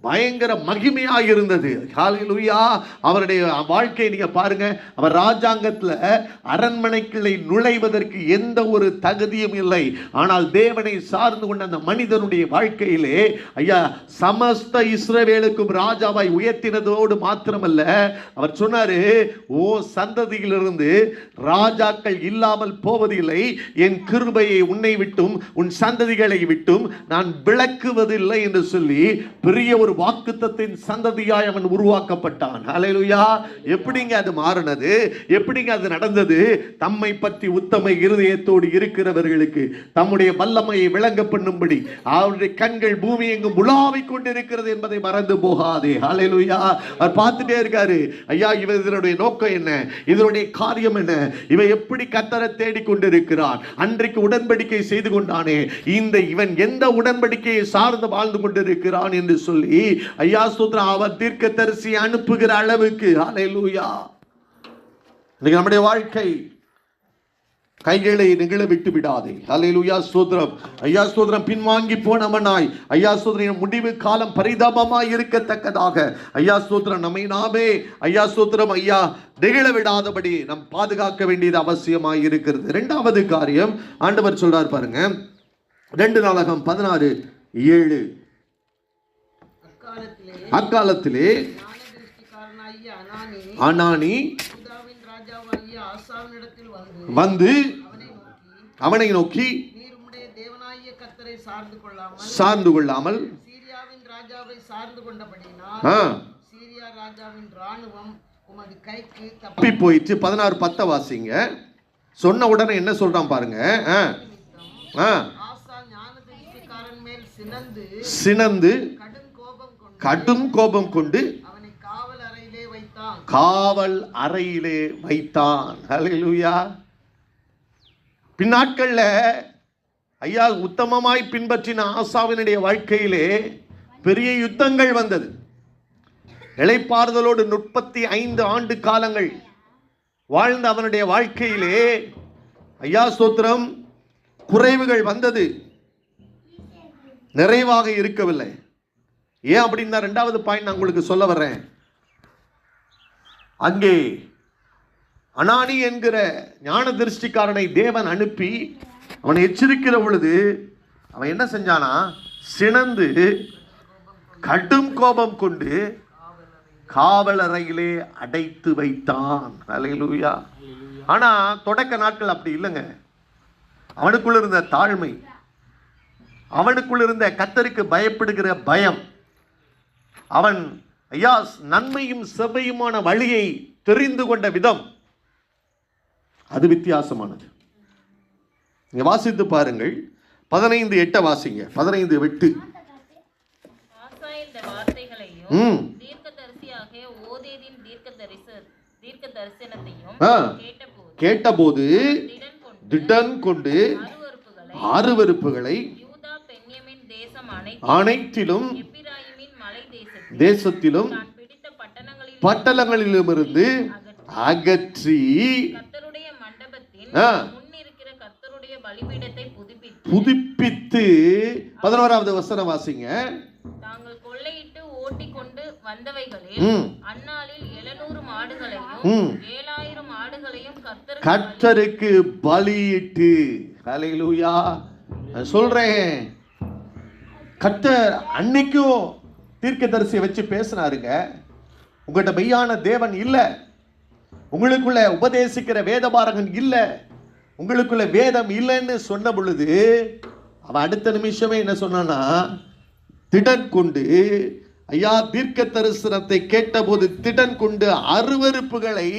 பயங்கர மகிமையாக இருந்தது. ஹல்லேலூயா. அவருடைய வாழ்க்கையை நீங்க பாருங்க. அவர் ராஜாங்கத்தில் அரண்மனைக்குள்ளே நுழைவதற்கு எந்த ஒரு தகுதியும் இல்லை. ஆனால் தேவனை சார்ந்து கொண்ட அந்த மனிதனுடைய வாழ்க்கையிலே ஐயா சமஸ்த இஸ்ரவேலுக்கும் ராஜாவாய் உயர்த்தினதோடு மாத்திரமல்ல, அவர் சொன்னாரு, ஓ சந்ததியிலிருந்து ராஜாக்கள் இல்லாமல் போவதில்லை, என் கிருபையை உன்னை விட்டும் உன் சந்ததிகளை விட்டும் நான் விளக்குவதில்லை என்று சொல்லி பெரிய ஒரு வாக்குத்தத்தின் சந்ததியாய் அவன் உருவாக்கப்பட்டான். ஹல்லேலூயா. எப்படிங்க அது மாறினது? எப்படிங்க அது நடந்தது? தம்மை பற்றி உத்தம இருதயத்தோடு இருக்கிறவர்களுக்கு தம்முடைய வல்லமையை விளங்க பண்ணும்படி அவருடைய கண்கள் பூமி எங்கும் உலாவிக் கொண்டிருக்கிறது என்பதை மறந்து போகாதே. ஹல்லேலூயா. அவர் பார்த்துட்டே இருக்காரு. ஐயா இதனுடைய நோக்கம் என்ன? இதனுடைய காரியம் என்ன? இவன் எப்படி கர்த்தரை தேடி கொண்டிருக்கிறான்? அன்றைக்கு உடன்படிக்கை செய்து கொண்டானே, இவன் எந்த உடன்படிக்கையை சார்ந்து வாழ்ந்து கொண்டிருக்கிறான் என்று சொல்லி ஐயா ஸ்தோத்திரம் அவர் தீர்க்கதரிசி அனுப்புகிற அளவுக்கு. ஹல்லேலூயா. இன்னைக்கு நம்முடைய வாழ்க்கை கைகளை நிகழ விட்டு விடாதே. ஹல்லேலூயா ஸ்தோத்திரம். ஐயா ஸ்தோத்திரம். பின்வாங்கி போனவனாய் ஐயா ஸ்தோத்திரம் முடிவு காலம் பரிதாபமாய் இருக்கத்தக்கதாக ஐயா ஸ்தோத்திரம் நம்மை நாமே ஐயா ஸ்தோத்திரம் ஐயா நிகழ விடாதபடி நாம் பாதுகாக்க வேண்டியது அவசியமாய் இருக்கிறது. இரண்டாவது காரியம் ஆண்டவர் சொல்றார் பாருங்க. 2 நாளாகமம் 16:7. அக்காலத்திலே அனானி வந்து அவனை நோக்கி சார்ந்து கொள்ளாமல் தப்பி போயிட்டு 16:10 வாசிங்க. சொன்ன உடனே என்ன சொல்றான் பாருங்க. சினந்து கடும் கோபம் கொண்டு காவல் அறையிலே வைத்தான். ஹல்லேலூயா. பின்னாட்கள்ல ஐயா உத்தமமாய் பின்பற்றின ஆசாவினுடைய வாழ்க்கையிலே பெரிய யுத்தங்கள் வந்தது. இளைப்பாறுதலோடு 35 ஆண்டு காலங்கள் வாழ்ந்த அவனுடைய வாழ்க்கையிலே ஐயா ஸ்தோத்திரம் குறைவுகள் வந்தது, நிறைவாக இருக்கவில்லை. ஏன் அப்படின்னா 2வது பாயிண்ட் நான் உங்களுக்கு சொல்ல வர்றேன். அங்கே அனானி என்கிற ஞான திருஷ்டிக்காரனை தேவன் அனுப்பி அவனை எச்சரிக்கிற பொழுது அவன் என்ன செஞ்சானா? சினந்து கடும் கோபம் கொண்டு காவல் அறையிலே அடைத்து வைத்தான். ஹல்லேலூயா. ஆனா தொடக்க நாட்கள் அப்படி இல்லைங்க. அவனுக்குள்ள இருந்த தாழ்மை, அவனுக்குள்ள இருந்த கர்த்தருக்கு பயப்படுகிற பயம், அவன் ஐயா நன்மையும் செவ்வையுமான வழியை தெரிந்து கொண்ட விதம் அது வித்தியாசமானது. நீங்க வாசித்து பாருங்கள். 15:8 வாசிங்க. 15:8. கேட்டபோது திடன் கொண்டு அருவருப்புகளை அனைத்திலும் தேசத்திலும் பட்டணங்களிலுமிருந்து அகற்றி புதுப்பித்து 11வது வசனம் வாசிங்க. தாங்கள் கொள்ளையிட்டு ஓட்டிக்கொண்டு வந்தவைகளில் அந்நாளில் 700 மாடுகளையும் 7000 ஆடுகளையும் கர்த்தருக்கு பலியிட்டு. ஹல்லேலூயா. சொல்றேன், கர்த்தர் அன்னைக்கும் தீர்க்கதரிசியை வச்சு பேசினாருங்க. உங்கள்கிட்ட மெய்யான தேவன் இல்லை, உங்களுக்குள்ள உபதேசிக்கிற வேதபாரகன் இல்லை, உங்களுக்குள்ள வேதம் இல்லைன்னு சொன்ன பொழுது அவன் அடுத்த நிமிஷமே என்ன சொன்னான்னா, திடன் கொண்டு ஐயா தீர்க்க தரிசனத்தை கேட்டபோது திடன் கொண்டு அருவருப்புகளை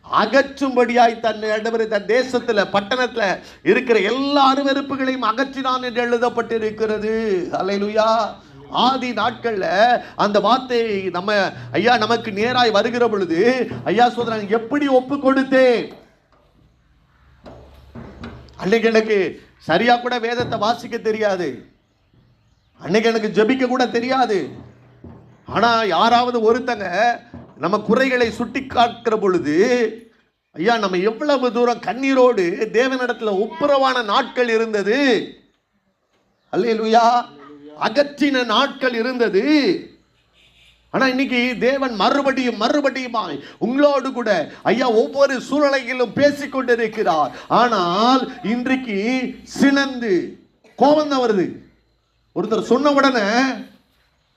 அகற்றும்படியாய் தன் தேசத்துல பட்டணத்துல இருக்கிற எல்லா அருவருப்புகளையும் அகற்றினான் என்று எழுதப்பட்டிருக்கிறது. ஹல்லேலூயா. ஆதி நாட்கள்ல அந்த வார்த்தை நம்ம ஐயா நமக்கு நேராய் வருகிற பொழுது ஐயா சொல்றாங்க, எப்படி ஒப்பு கொடுத்தேன். அன்னைக்கு எனக்கு சரியா கூட வேதத்தை வாசிக்க தெரியாது, அன்னைக்கு எனக்கு ஜெபிக்க கூட தெரியாது. ஆனா யாராவது ஒருத்தங்க நம்ம குறைகளை சுட்டி காட்டுற பொழுது ஐயா நம்ம எவ்வளவு தூரம் கண்ணீரோடு தேவனிடத்துல ஒப்புரவான நாட்கள் இருந்தது. அல்லேலூயா. அகற்றின நாட்கள் இருந்தது. ஆனா இன்னைக்கு தேவன் மறுபடியும் மறுபடியுமாய் உங்களோடு கூட ஐயா ஒவ்வொரு சூழ்நிலையிலும் பேசிக்கொண்டிருக்கிறார். ஆனால் இன்றைக்கு சினந்து கோபம் தான் வருது. ஒருத்தர் சொன்ன உடனே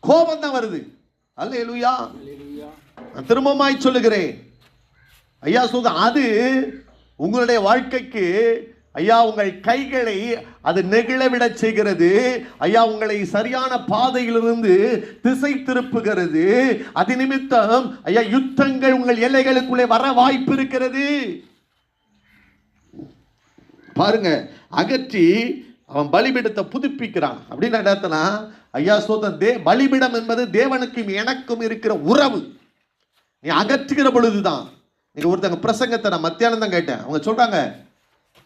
கோபம் தான் வருது. அல்லேலூயா. நான் திரும்பமாய் சொல்லுகிறேன் ஐயா சொல்ற, அது உங்களுடைய வாழ்க்கைக்கு ஐயா உங்கள் கைகளை அது நெகிழவிட செய்கிறது. ஐயா உங்களை சரியான பாதையிலிருந்து திசை திருப்புகிறது. அது நிமித்தம் ஐயா யுத்தங்கள் உங்கள் எல்லைகளுக்குள்ளே வர வாய்ப்பு இருக்கிறது. பாருங்க, அகற்றி அவன் பலிபீடத்தை புதுப்பிக்கிறான். அப்படின்னு நடத்தினா ஐயா சொல்ற, பலிபீடம் என்பது தேவனுக்கும் எனக்கும் இருக்கிற உறவு. நீ அகற்றுகிற பொழுதுதான். நீங்க ஒருத்தங்க பிரசங்கத்தை நான் மத்தியானம் தான் கேட்டேன். அவங்க சொல்றாங்க,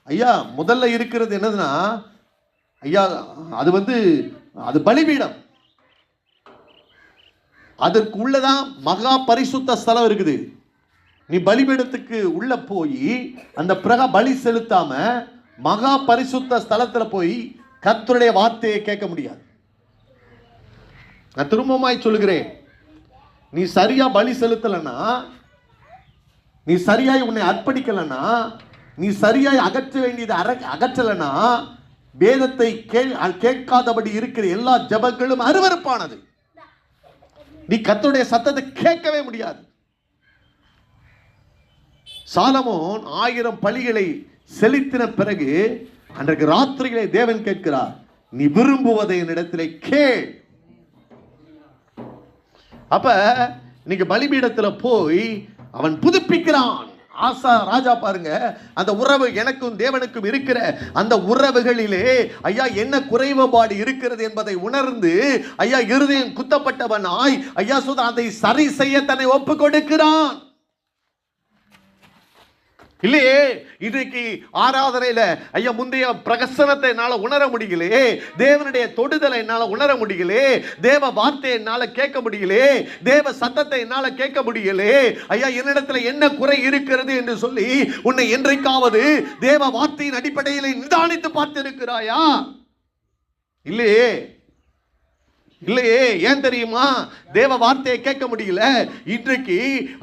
ஐயா முதல்ல இருக்கிறது என்னதுன்னா ஐயா அது பலிபீடம், அதற்கு உள்ளதான் மகா பரிசுத்த ஸ்தலம் இருக்குது. நீ பலிபீடத்துக்கு உள்ள போய் அந்த பலி செலுத்தாம மகா பரிசுத்த ஸ்தலத்துல போய் கர்த்தருடைய வார்த்தையை கேட்க முடியாது. நான் திரும்பமாய் சொல்லுகிறேன், நீ சரியா பலி செலுத்தலன்னா, நீ சரியாய் உன்னை அர்ப்பணிக்கலன்னா, நீ சரியாய் அகற்ற வேண்டியது அகற்றலனா வேதத்தை கேட்காதபடி இருக்கிற எல்லா ஜெபங்களும் அருவருப்பானது. நீ கர்த்தருடைய சத்தத்தை கேட்கவே முடியாது. சாலமோன் 1000 பலிகளை செலுத்தின பிறகு அன்றைக்கு ராத்திரிகளை தேவன் கேட்கிறார், நீ விரும்புவதை என்னிடத்திலே கேள். அப்ப இன்னைக்கு பலிபீடத்துல போய் அவன் புதுப்பிக்கிறான். ஆசா ராஜா பாருங்க, அந்த உறவு எனக்கும் தேவனுக்கும் இருக்கிற அந்த உறவுகளிலே ஐயா என்ன குறைவுபாடு இருக்கிறது என்பதை உணர்ந்து ஐயா இருதயம் குத்தப்பட்டவனாய் ஐயா அதை சரி செய்ய தன்னை ஒப்பு கொடுக்கிறான். இல்லையே இன்றைக்கு ஆராதனையில ஐயா முந்தைய பிரகசனத்தை என்னால உணர முடியலையே, தேவனுடைய தொடுதலை என்னால உணர முடியலே, தேவ வார்த்தையை என்னால கேட்க முடியலே, தேவ சத்தத்தை என்னால கேட்க முடியலே. ஐயா என்னிடத்துல என்ன குறை இருக்கிறது என்று சொல்லி உன்னை என்றைக்காவது தேவ வார்த்தையின் அடிப்படையில் நிதானித்து பார்த்திருக்கிறாயா? இல்லையே, இல்லையே. ஏன் தெரியுமா? தேவ வார்த்தையை கேட்க முடியல. இன்றைக்கு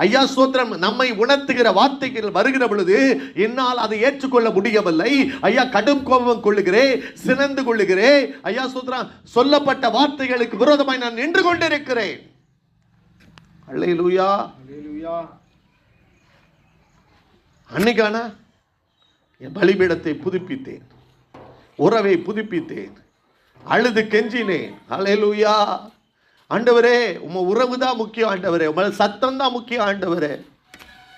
ஐயா ஸ்தோத்திரம் நம்மை உணர்த்துகிற வார்த்தைகள் வருகிற பொழுது என்னால் அதை ஏற்றுக்கொள்ள முடியவில்லை. ஐயா கடும் கோபம் கொள்ளுகிறேன், சினந்து கொள்ளுகிறேன். ஐயா ஸ்தோத்திரம் சொல்லப்பட்ட வார்த்தைகளுக்கு விரோதமாய் நான் நின்று கொண்டிருக்கிறேன். அல்லேலூயா. அன்னைக்கான என் பலிபீடத்தை புதுப்பித்தேன், உறவை புதுப்பித்தேன், அழுது கெஞ்சினேன். அல்லேலூயா. ஆண்டவரே உம்ம உறவு தான் முக்கியம், ஆண்டவரே உம்ம சத்தம் தான் முக்கியம், ஆண்டவரே.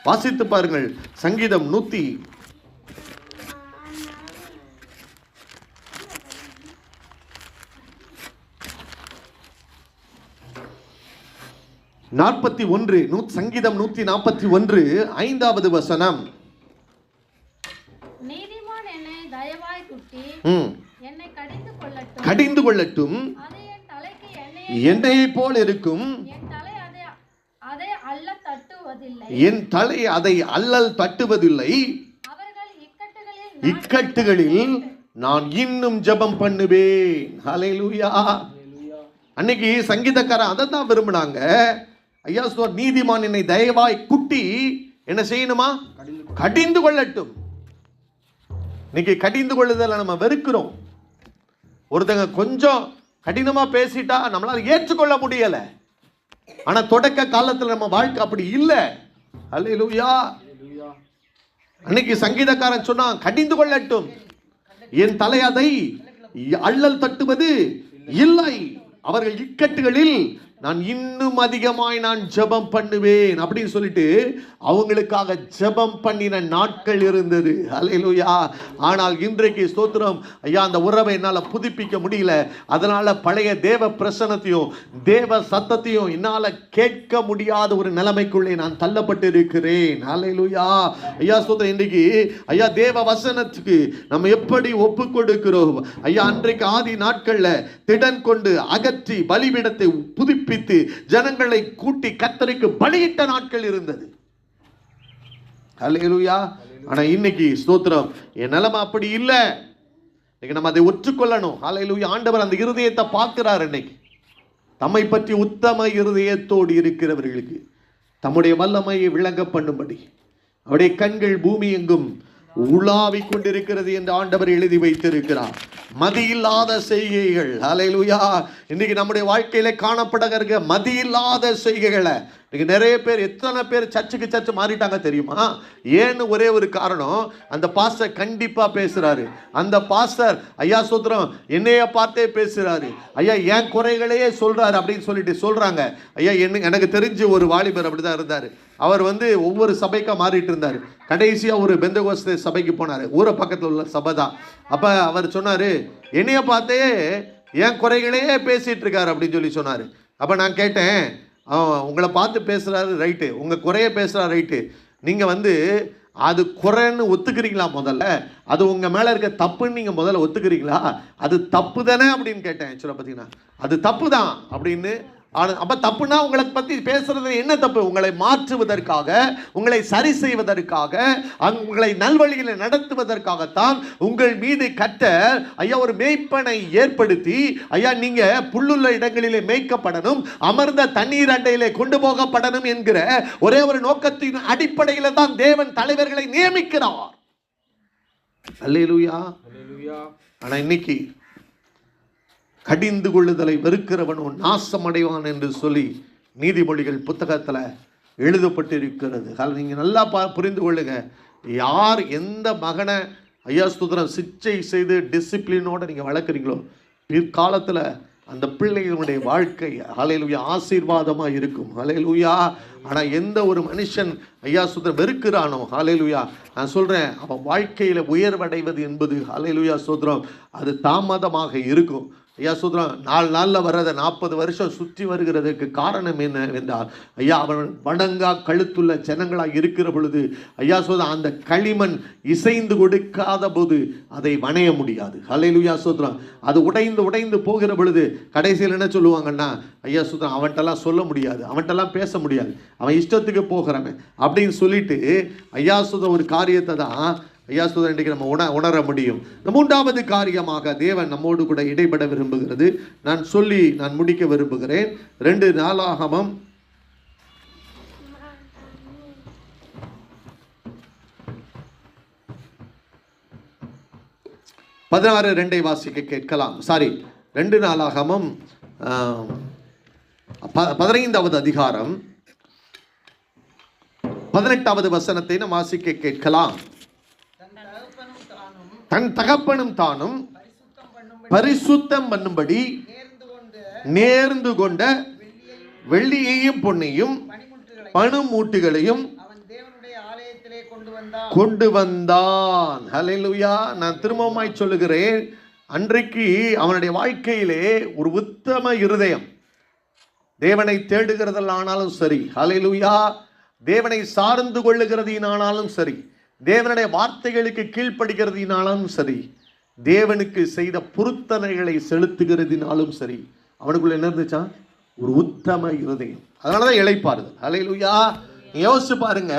வாசித்து பாருங்கள் சங்கீதம் 141 சங்கீதம் 141 5வது வசனம். நீதிமான் என்னை தயவாய் குட்டி என்னை கடிந்து கொள்ளட்டும், எண்ணெயை போல் இருக்கும், என் தலை அதை அல்லல் தட்டுவதில்லை. இக்கட்டுகளில் நான் இன்னும் ஜெபம் பண்ணுவேன். ஹல்லேலூயா. அன்னைக்கு சங்கீதக்காரன் அதை தான் விரும்பினாங்க. ஐயா நீதிமான் என்னை தயவாய் குட்டி என்ன செய்யணுமா? கடிந்து கொள்ளட்டும். இன்னைக்கு கடிந்து கொள்ளுதல நம்ம வெறுக்கிறோம். ஒருத்தங்க கொஞ்சம் கடினமா பேசிட்டா நம்மளால ஏற்றுக்கொள்ள முடியல. ஆனா தொடக்க காலத்துல நம்ம வாழ்க்கை அப்படி இல்லை. அல்லேலூயா. அன்னைக்கு சங்கீதக்காரன் சொன்னா கடிந்து கொள்ளட்டும், என் தலை அதை அல்லல் தட்டுவது இல்லை. அவர்கள் இக்கட்டுகளில் நான் இன்னும் அதிகமாய் நான் ஜெபம் பண்ணுவேன் அப்படின்னு சொல்லிட்டு அவங்களுக்காக ஜெபம் பண்ணின நாட்கள் இருந்தது. அல்லேலூயா. ஆனால் இன்றைக்கு ஸ்தோத்திரம் ஐயா, அந்த உறவை என்னால் புதுப்பிக்க முடியல. அதனால பழைய தேவ பிரசன்னத்தையும் தேவ சத்தத்தையும் என்னால் கேட்க முடியாத ஒரு நிலைமைக்குள்ளே நான் தள்ளப்பட்டு இருக்கிறேன். அல்லேலூயா. ஐயா ஸ்தோத்திரம். இன்றைக்கு ஐயா தேவ வசனத்துக்கு நம்ம எப்படி ஒப்பு கொடுக்கிறோம் ஐயா. அன்றைக்கு ஆதி நாட்கள்ல திடன் கொண்டு அகற்றி பலிபீடத்தை புதுப்பித்து ஜனங்களை கூட்டி கர்த்தருக்கு பலியிட்ட நாட்கள் இருந்தது. அல்லேலூயா. ஆனா இன்னைக்கு ஸ்தோத்திரம் என் நிலைமை அப்படி இல்லை. இன்னைக்கு நம்ம அதை ஒற்றுக்கொள்ளணும். அல்லேலூயா. ஆண்டவர் அந்த இருதயத்தை பார்க்கிறார். இன்னைக்கு தம்மை பற்றி உத்தம இருதயத்தோடு இருக்கிறவர்களுக்கு தம்முடைய வல்லமையை விளங்க பண்ணும்படி அவருடைய கண்கள் பூமி எங்கும் உலாவிக் கொண்டிருக்கிறது என்று ஆண்டவர் எழுதி வைத்திருக்கிறார். மதியில்லாத செய்கைகள். அல்லேலூயா. இன்னைக்கு நம்முடைய வாழ்க்கையில காணப்படுகிற மதியில்லாத செய்கைகளை இன்னைக்கு நிறைய பேர், எத்தனை பேர் சர்ச்சுக்கு சர்ச்சு மாறிட்டாங்க தெரியுமா? ஏன்னு ஒரே ஒரு காரணம், அந்த பாஸ்டர் கண்டிப்பா பேசுறாரு. அந்த பாஸ்டர் ஐயா சூத்திரம் என்னைய பார்த்தே பேசுறாரு. ஐயா என் குறைகளையே சொல்றாரு அப்படின்னு சொல்லிட்டு சொல்றாங்க. ஐயா எனக்கு தெரிஞ்ச ஒரு வாலிபர் அப்படிதான் இருந்தாரு. அவர் ஒவ்வொரு சபைக்கா மாறிட்டு இருந்தார். கடைசியா ஒரு பெந்தகோஸ்தே சபைக்கு போனாரு. ஊரை பக்கத்தில் உள்ள சபை தான். அப்ப அவர் சொன்னாரு, என்னைய பார்த்தே என் குறைகளையே பேசிட்டு இருக்காரு அப்படின்னு சொல்லி சொன்னாரு. அப்ப நான் கேட்டேன், உங்களை பார்த்து பேசுறாரு ரைட்டு, உங்க குறைய பேசுறாரு ரைட்டு, நீங்க அது குறைன்னு ஒத்துக்கிறீங்களா? முதல்ல அது உங்க மேல இருக்க தப்புன்னு நீங்க முதல்ல ஒத்துக்கிறீங்களா? அது தப்பு தானே அப்படின்னு கேட்டேன். ஆக்சுவலா பார்த்தீங்கன்னா அது தப்பு தான் அப்படின்னு. அப்ப தப்புனா உங்களை பத்தி பேசுறது என்ன தப்பு? உங்களை மாற்றுவதற்காக, உங்களை சரி செய்வதற்காக, உங்களை நல்வழியில் நடத்துவதற்காகத்தான் உங்கள் மீது கர்த்தர் ஐயா ஒரு மேய்ப்பனை ஏற்படுத்தி ஐயா நீங்க புல்லுள்ள இடங்களிலே மேய்க்கப்படணும், அமர்ந்த தண்ணீர் அண்டையிலே கொண்டு போகப்படணும் என்கிற ஒரே ஒரு நோக்கத்தின் அடிப்படையில் தான் தேவன் தலைவர்களை நியமிக்கிறார். அல்லேலூயா. ஆனா இன்னைக்கு கடிந்து கொள்ளுதலை வெறுக்கிறவனோ நாசம் அடைவான் என்று சொல்லி நீதிமொழிகள் புத்தகத்தில் எழுதப்பட்டிருக்கிறது. நீங்க நல்லா புரிந்து கொள்ளுங்க. யார் எந்த மகனை ஐயா ஸ்தோத்திரம் சிச்சை செய்து டிசிப்ளினோட நீங்க வளர்க்குறீங்களோ பிற்காலத்தில் அந்த பிள்ளைகளுடைய வாழ்க்கை ஹல்லேலூயா ஆசீர்வாதமா இருக்கும். ஹல்லேலூயா. ஆனா எந்த ஒரு மனுஷன் ஐயா ஸ்தோத்திரம் வெறுக்கிறானோ ஹல்லேலூயா, நான் சொல்றேன், அவன் வாழ்க்கையில உயர்வடைவது என்பது ஹல்லேலூயா ஸ்தோத்திரம் அது தாமதமாக இருக்கும். ஐயா சூத்திரம் 4 நாளில் வர்றதை 40 வருஷம் சுற்றி வருகிறதுக்கு காரணம் என்ன என்றால் ஐயா அவன் வணங்கா கழுத்துள்ள ஜனங்களாக இருக்கிற பொழுது ஐயா சோதரம் அந்த களிமண் இசைந்து கொடுக்காத போது அதை வணைய முடியாது. ஹல்லேலூயா சோதரம். அது உடைந்து போகிற பொழுது கடைசியில் என்ன சொல்லுவாங்கன்னா ஐயா சோதரம் அவன்கிட்டலாம் சொல்ல முடியாது, அவன்கிட்டலாம் பேச முடியாது, அவன் இஷ்டத்துக்கு போகிறவன் அப்படின்னு சொல்லிட்டு ஐயா சோதரம் ஒரு காரியத்தை தான் ஐயா சோதரன் இன்றைக்கு நம்ம உணர முடியும். மூன்றாவது காரியமாக தேவன் நம்மோடு கூட இடைப்பட விரும்புகிறது. நான் முடிக்க விரும்புகிறேன். 2 நாளாகமம் 16:2 வாசிக்க கேட்கலாம். 2 நாளாகமம் 15வது அதிகாரம் 18வது வசனத்தை நாம் வாசிக்க கேட்கலாம். தன் தகப்பனும் தானும் பரிசுத்தம் பண்ணும்படி நேர்ந்து கொண்ட வெள்ளியையும் பொன்னையும் பணிமூட்டுகளையும் கொண்டு வந்தான். ஹல்லேலூயா. நான் திரும்பமாய் சொல்லுகிறேன், அன்றைக்கு அவனுடைய வாழ்க்கையிலே ஒரு உத்தம இருதயம், தேவனை தேடுகிறதானாலும் சரி, ஹல்லேலூயா, தேவனை சார்ந்து கொள்ளுகிறதினாலும் சரி, தேவனுடைய வார்த்தைகளுக்கு கீழ்ப்படுகிறதினாலும் சரி, தேவனுக்கு செய்த பொருத்தனைகளை செலுத்துகிறதினாலும் சரி, அவனுக்குள்ள என்ன இருந்துச்சா? ஒரு உத்தம இருதயம். அதனாலதான் இளைப்பாறுதல். ஹல்லேலூயா. யோசிச்சு பாருங்க.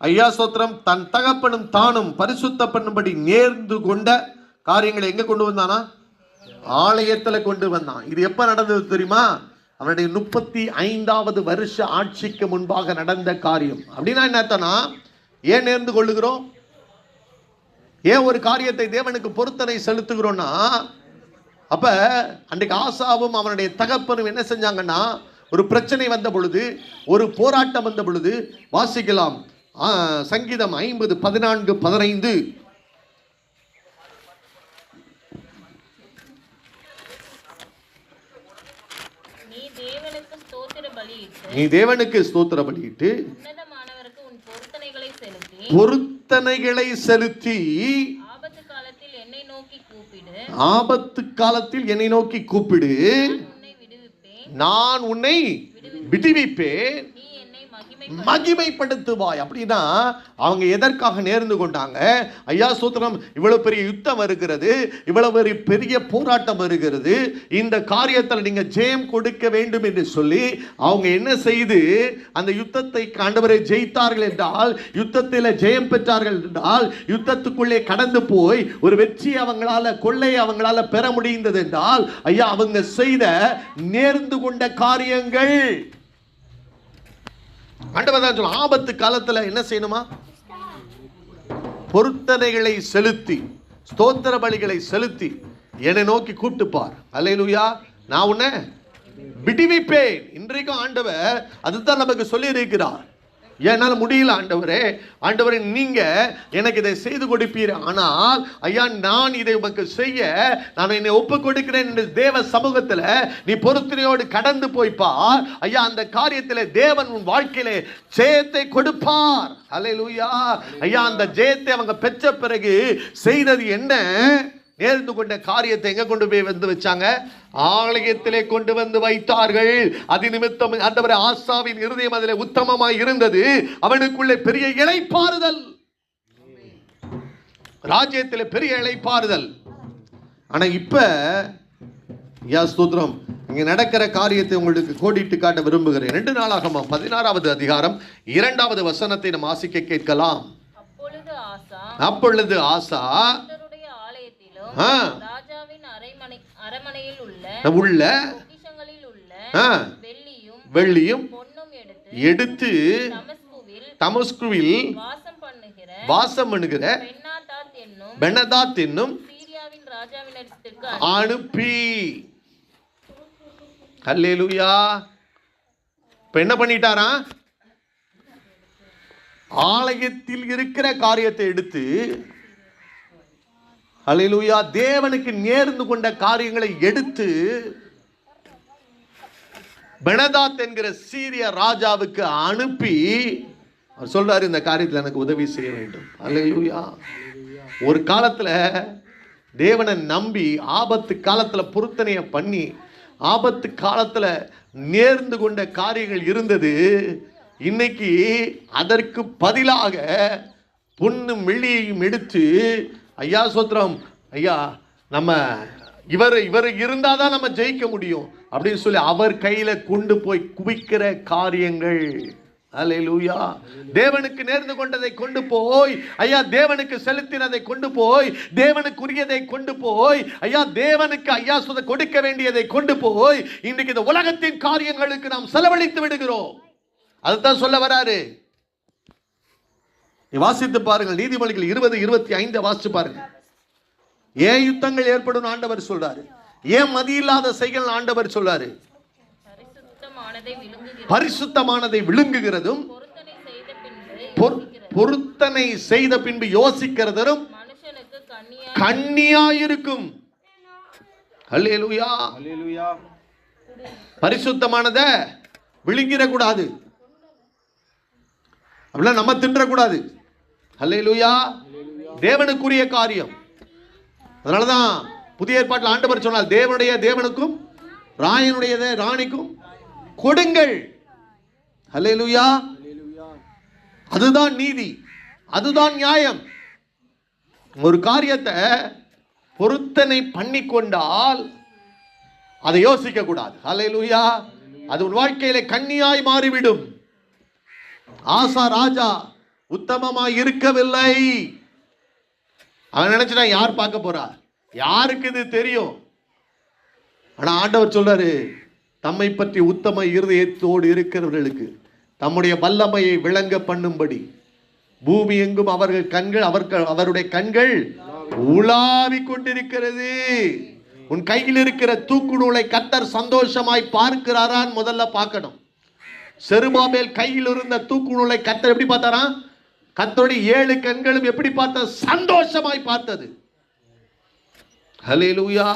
ஐயா சோத்திரம் தன் தகப்பனும் தானும் பரிசுத்த பண்ணும்படி நேர்ந்து கொண்ட காரியங்களை எங்க கொண்டு வந்தானா? ஆலயத்துல கொண்டு வந்தான். இது எப்ப நடந்தது தெரியுமா? அவனுடைய 35வது வருஷ ஆட்சிக்கு முன்பாக நடந்த காரியம். அப்படின்னா என்னத்தனா, ஏன் நேர்ந்து கொள்ளுகிறோம்? ஏன் ஒரு காரியத்தை தேவனுக்கு பொருத்தனை செலுத்துகிறோம்னா, அப்ப அன்றைக்கு ஆசாவும் அவனுடைய தகப்பனும் என்ன செஞ்சாங்கன்னா, ஒரு பிரச்சனை வந்த பொழுது, ஒரு போராட்டம் வந்த பொழுது, வாசிக்கலாம் சங்கீதம் 50:14-15. பலியிட்டு நீ தேவனுக்கு ஸ்தோத்திர பலியிட்டு உன்னதமானவருக்கு உன் பொருத்தனைகளை செலுத்தி பொருத்தனைகளை செலுத்தி ஆபத்து காலத்தில் என்னை நோக்கி கூப்பிடு. ஆபத்து காலத்தில் என்னை நோக்கி கூப்பிடு, உன்னை விடுவிப்பேன். நான் உன்னை விடுவிப்பேன், நீ என்னை மகிமைப்படுத்துவாய். அப்படின்னா அவங்க எதற்காக நேர்ந்து கொண்டாங்க? ஐயா ஸ்தோத்திரம், இவ்வளவு பெரிய யுத்தம் வருகிறது, இவ்வளவு பெரிய போராட்டம் வருகிறது, இந்த காரியத்தில் நீங்க ஜெயம் கொடுக்க வேண்டும் என்று சொல்லி அவங்க என்ன செய்து அந்த யுத்தத்தை ஆண்டவரை ஜெயித்தார்கள் என்றால், யுத்தத்தில் ஜெயம் பெற்றார்கள் என்றால், யுத்தத்துக்குள்ளே கடந்து போய் ஒரு வெற்றி அவங்களால கொள்ளை அவங்களால பெற முடிந்தது என்றால், ஐயா அவங்க செய்த நேர்ந்து கொண்ட காரியங்கள். ஆண்டவர் தான் சொல்ல, ஆபத்து காலத்துல என்ன செய்யணுமா? பொருத்தனைகளை செலுத்தி ஸ்தோத்திர பலிகளை செலுத்தி என்னை நோக்கி கூப்பிட்டுப்பார். அல்லேலூயா, நான் உன்னை விடுவிப்பேன். இன்றைக்கும் ஆண்டவர் அதுதான் நமக்கு சொல்லி இருக்கிறார். என்னால் முடியல ஆண்டவரே, ஆண்டவரே நீங்க எனக்கு இதை செய்து கொடுப்பீர், ஆனால் ஐயா நான் இதை உமக்கு செய்ய நான் என்னை ஒப்பு கொடுக்கிறேன் என்று தேவ சமூகத்தில் நீ பொருத்தனையோடு கடந்து போய்ப்பார். ஐயா அந்த காரியத்தில் தேவன் உன் வாழ்க்கையிலே ஜெயத்தை கொடுப்பார். அல்லேலூயா. ஐயா அந்த ஜெயத்தை அவங்க பெற்ற பிறகு செய்தது என்ன? நேர்ந்து கொண்ட காரியத்தை எங்க கொண்டு போய் வந்து வச்சாங்க? ஆலயத்திலே கொண்டு வந்து வைத்தார்கள். அது நிமித்தம் ஆண்டவரே ஆசாவின் இருதயம் அதிலே உத்தமமாய் இருந்தது, அவனுக்குள்ளே பெரிய இளைப்பாறுதல், ராஜ்யத்திலே பெரிய இளைப்பாறுதல். ஆனா இப்ப யா ஸ்தோத்திரம், இங்க நடக்கிற காரியத்தை உங்களுக்கு கோடிட்டு காட்ட விரும்புகிறேன். 2 நாளாகமம் 16வது அதிகாரம் 2வது வசனத்தை நாம் வாசிக்க கேட்கலாம். அப்பொழுது ஆசா ராஜாவின் அரமனையில் உள்ள வெள்ளியும் எடுத்து தமஸ்குவில் வாசம் பண்ணுகிற பெனதாத் என்னும் அனுப்பி. அல்லேலூயா. இப்ப என்ன பண்ணிட்டாரா? ஆலயத்தில் இருக்கிற காரியத்தை எடுத்து, அல்லேலூயா, தேவனுக்கு நேர்ந்து கொண்ட காரியங்களை எடுத்து பெனதாத் என்கிற சீரிய ராஜாவுக்கு அனுப்பி அவர் சொல்றாரு, இந்த காரியத்தில் எனக்கு உதவி செய்ய வேண்டும். அல்லேலூயா. ஒரு காலத்துல தேவனை நம்பி ஆபத்து காலத்துல பொருத்தனையை பண்ணி ஆபத்து காலத்துல நேர்ந்து கொண்ட காரியங்கள் இருந்தது. இன்னைக்கு அதற்கு பதிலாக பொன்னும் வெள்ளியையும் எடுத்து, ஐயா சோத்திரம், ஐயா நம்ம இவர் இருந்தாதான் நம்ம ஜெயிக்க முடியும் அப்படின்னு சொல்லி அவர் கையில கொண்டு போய் குவிக்கிற காரியங்கள். அல்லேலூயா. தேவனுக்கு நேர்ந்து கொண்டதை கொண்டு போய், ஐயா தேவனுக்கு செலுத்தினதை கொண்டு போய், தேவனுக்குரியதை கொண்டு போய், ஐயா தேவனுக்கு ஐயா சொல்ல கொடுக்க வேண்டியதை கொண்டு போய் இன்றைக்கு இந்த உலகத்தின் காரியங்களுக்கு நாம் செலவழித்து விடுகிறோம். அதுதான் சொல்ல வராரு. வாசித்து பாருங்கள், நீதிமொழிகள் 20:25 வாசிச்சு பாருங்க. ஏன் யுத்தங்கள் ஏற்படும் ஆண்டவர் சொல்றாரு? ஏன் மதி இல்லாத செயல் ஆண்டவர் சொல்றாரு? பரிசுத்தமானதை விழுங்குகிறதும் பொருத்தனை செய்த பின்பு யோசிக்கிறதும் கண்ணியாயிருக்கும். அல்லேலூயா. பரிசுத்தமானதை விழுங்கிட கூடாது, அப்படிலாம் நம்ம தின்றக்கூடாது. அல்லேலூயா. தேவனுக்குரிய காரியம். அதனாலதான் புதிய ஏற்பாட்டில் ஆண்டவர் சொன்னார், தேவனுக்கும் ராயனுடையதை ராணிக்கும் கொடுங்கள். அல்லேலூயா. அதுதான் நீதி, அதுதான் நியாயம். ஒரு காரியத்தை பொருத்தனை பண்ணி கொண்டால் அதை யோசிக்க கூடாது. அல்லேலூயா. அது உன் வாழ்க்கையில கண்ணியாய் மாறிவிடும். ஆசா ராஜா உத்தமமாய் இருக்கவில்லை. அவன் நினைச்சா யார் பார்க்க போறா, யாருக்கு இது தெரியும்? ஆனா ஆண்டவர் சொல்றாரு, தம்மை பற்றி உத்தம இருதயத்தோடு இருக்கிறவர்களுக்கு தம்முடைய வல்லமையை விளங்க பண்ணும்படி பூமி எங்கும் அவருடைய கண்கள் உலாவிக் கொண்டிருக்கிறது. உன் கையில் இருக்கிற தூக்கு நூலை கர்த்தர் சந்தோஷமாய் பார்க்கிறாரான்னு முதல்ல பார்க்கணும். செருபாபேல் கையில் இருந்த தூக்கு நூலை கர்த்தர் எப்படி பார்த்தாரா? கர்த்தருடைய 7 கண்களும் எப்படி பார்த்த? சந்தோஷமாய் பார்த்தது. ஹல்லேலூயா.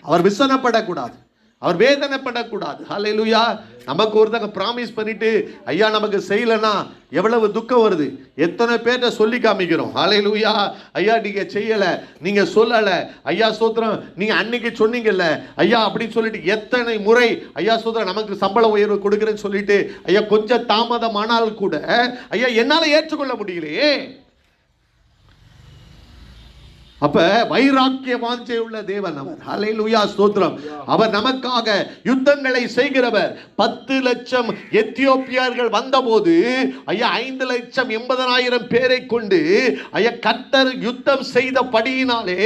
அவர் விசனப்படக்கூடாது. அவர் வேதனைப்படக்கூடாது. ஹல்லேலூயா. நமக்கு ஒருத்தங்க ப்ராமிஸ் பண்ணிட்டு ஐயா நமக்கு செய்யலைன்னா எவ்வளவு துக்கம் வருது. எத்தனை பேர்ட்ட சொல்லி காமிக்கிறோம். ஹல்லேலூயா. ஐயா நீங்க செய்யலை, நீங்க சொல்லலை, ஐயா சோத்திரம் நீங்க அன்னைக்கு சொன்னீங்கல்ல ஐயா அப்படின்னு சொல்லிட்டு எத்தனை முறை ஐயா சோத்திரம் நமக்கு சம்பள உயர்வு கொடுக்குறேன்னு சொல்லிட்டு ஐயா கொஞ்சம் தாமதமானால் கூட ஐயா என்னால ஏற்றுக்கொள்ள முடியலையே. அப்ப வைராக்கிய வாஞ்சை உள்ள தேவன் அவர். ஹல்லேலூயா ஸ்தோத்திரம். அவர் நமக்காக யுத்தங்களை செய்கிறவர். 10 லட்சம் எத்தியோப்பியர்கள் வந்தபோது ஐயா 5,80,000 பேரை கொண்டு ஐயா கர்த்தர் யுத்தம் செய்தபடியினாலே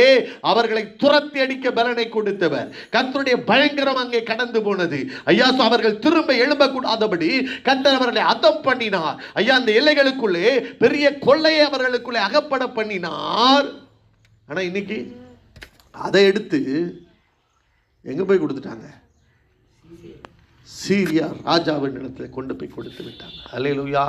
அவர்களை துரத்தி அடிக்க பலனை கொடுத்தவர். கர்த்தருடைய பயங்கரம் அங்கே கடந்து போனது. ஐயா அவர்கள் திரும்ப எழும்பக்கூடாதபடி கர்த்தர் அவர்களை அதம் பண்ணினார். ஐயா அந்த எல்லைகளுக்குள்ளே பெரிய கொள்ளையை அவர்களுக்குள்ளே அகப்பட பண்ணினார். ஆனால் இன்னைக்கு அதை எடுத்து எங்கே போய் கொடுத்துட்டாங்க? சீரியா ராஜாவின் இடத்துல கொண்டு போய் கொடுத்து விட்டாங்க. ஹல்லேலூயா.